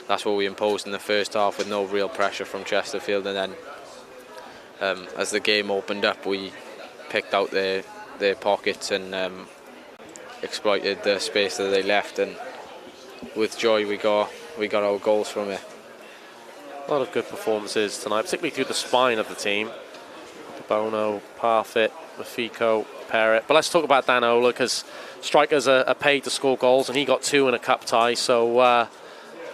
that's what we imposed in the first half, with no real pressure from Chesterfield. And then as the game opened up, we picked out their pockets and exploited the space that they left. And with joy, we got our goals from it. A lot of good performances tonight, particularly through the spine of the team. De Bono, Parfit, Mafiko, Perrett. But let's talk about Dan Ola, because strikers are paid to score goals, and he got 2 in a cup tie. So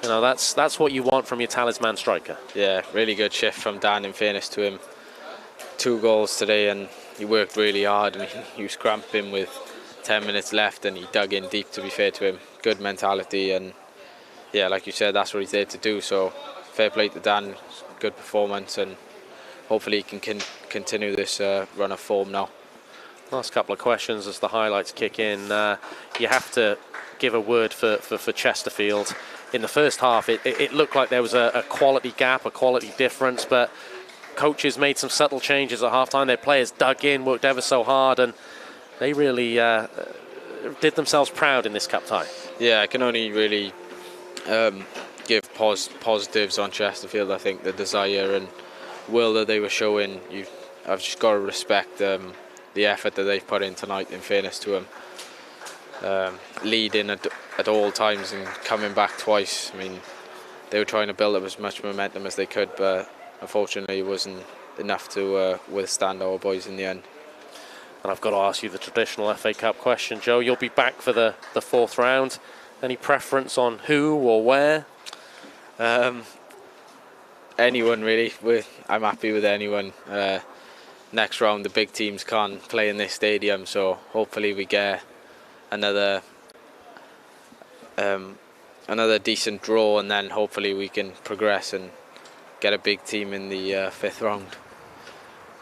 you know, that's what you want from your talisman striker. Yeah, really good shift from Dan, in fairness to him. 2 goals today, and he worked really hard, and he was cramping with 10 minutes left, and he dug in deep, to be fair to him. Good mentality, and yeah, like you said, that's what he's there to do. So fair play to Dan, good performance, and hopefully he can continue this run of form now. Last couple of questions as the highlights kick in. You have to give a word for Chesterfield. In the first half, it looked like there was a quality gap, a quality difference, but coaches made some subtle changes at half-time. Their players dug in, worked ever so hard, and they really did themselves proud in this cup tie. Yeah, I can only really give positives on Chesterfield. I think the desire and will that they were showing, I've just got to respect the effort that they've put in tonight, in fairness to them. Leading at all times and coming back twice. I mean, they were trying to build up as much momentum as they could, but unfortunately it wasn't enough to withstand our boys in the end. And I've got to ask you the traditional FA Cup question, Joe. You'll be back for the fourth round. Any preference on who or where? Anyone really. I'm happy with anyone. Next round, the big teams can't play in this stadium, so hopefully we get another decent draw, and then hopefully we can progress and get a big team in the fifth round.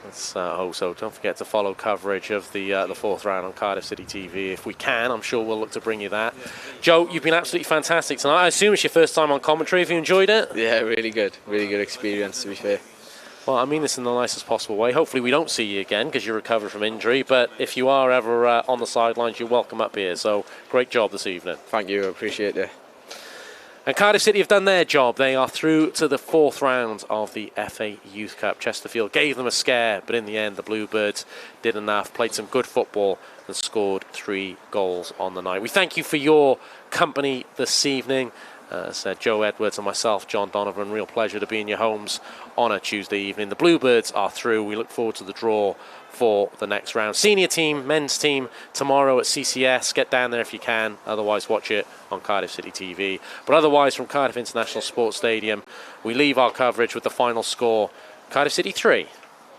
Let's hope so. Don't forget to follow coverage of the fourth round on Cardiff City TV if we can. I'm sure we'll look to bring you that. Joe, you've been absolutely fantastic tonight. I assume it's your first time on commentary. Have you enjoyed it? Yeah, really good experience, to be fair. Well, I mean this in the nicest possible way. Hopefully we don't see you again because you're recovered from injury, but if you are ever on the sidelines, you're welcome up here. So great job this evening. Thank you, I appreciate it. And Cardiff City have done their job. They are through to the fourth round of the FA Youth Cup. Chesterfield gave them a scare, but in the end the Bluebirds did enough, played some good football and scored 3 goals on the night. We thank you for your company this evening. Said Joe Edwards and myself, John Donovan. Real pleasure to be in your homes on a Tuesday evening. The Bluebirds are through. We look forward to the draw for the next round. Senior team, men's team, tomorrow at CCS. Get down there if you can. Otherwise, watch it on Cardiff City TV. But otherwise, from Cardiff International Sports Stadium, we leave our coverage with the final score. Cardiff City 3,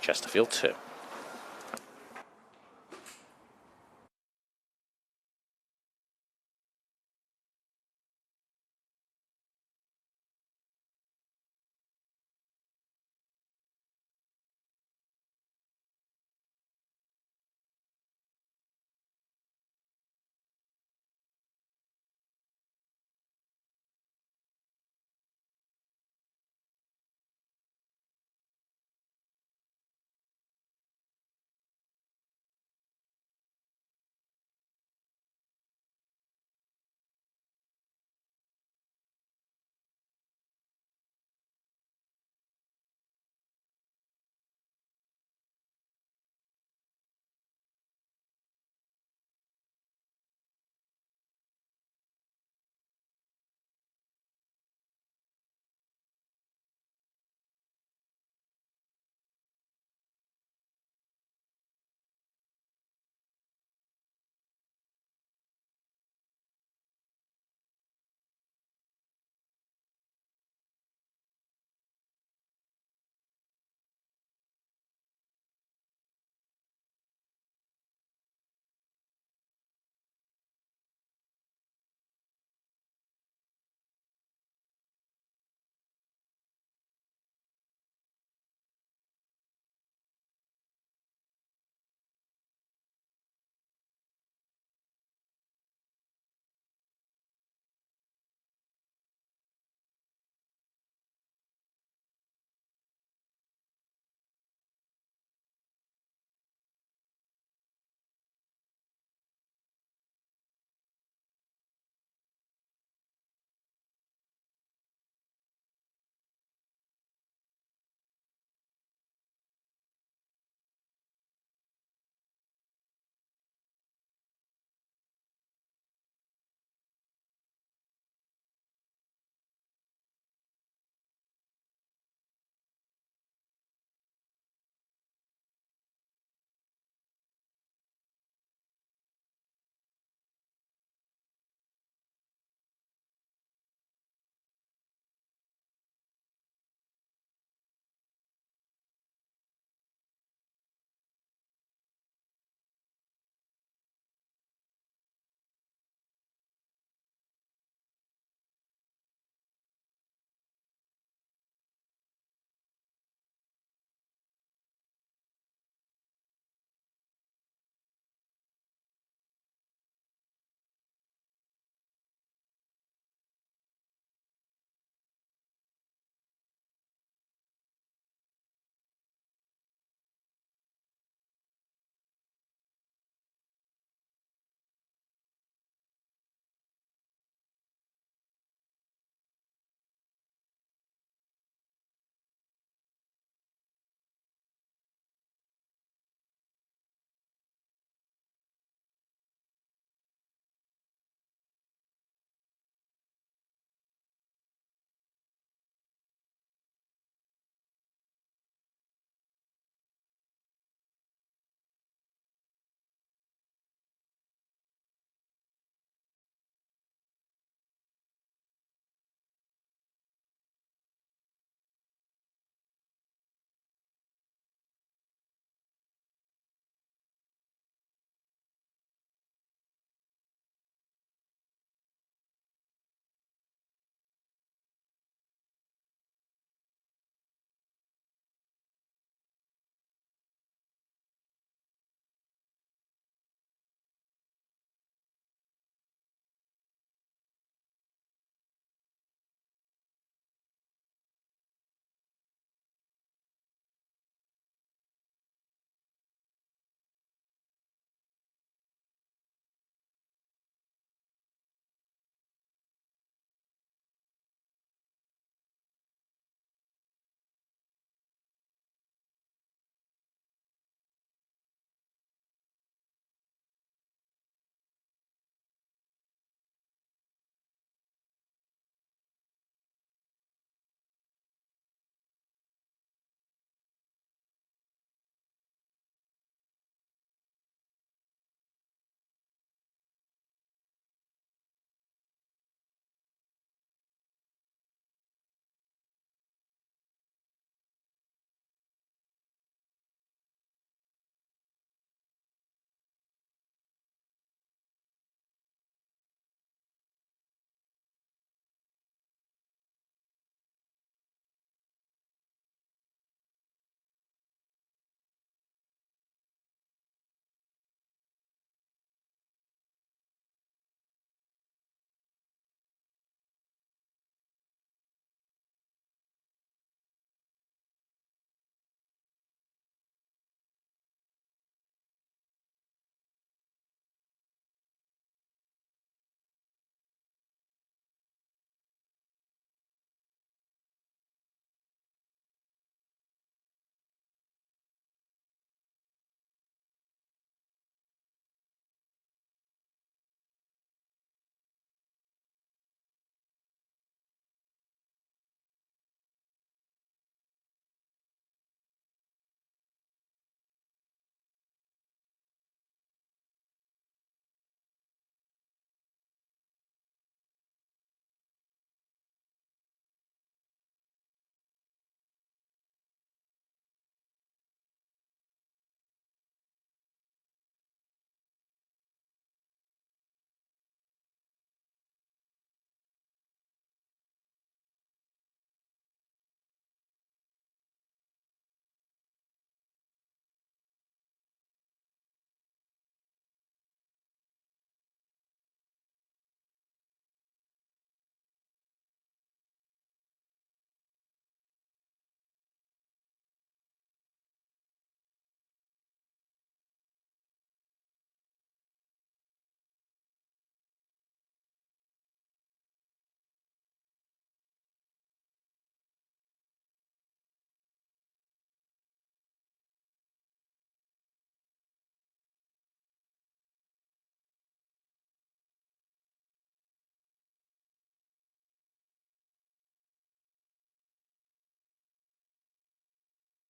Chesterfield 2.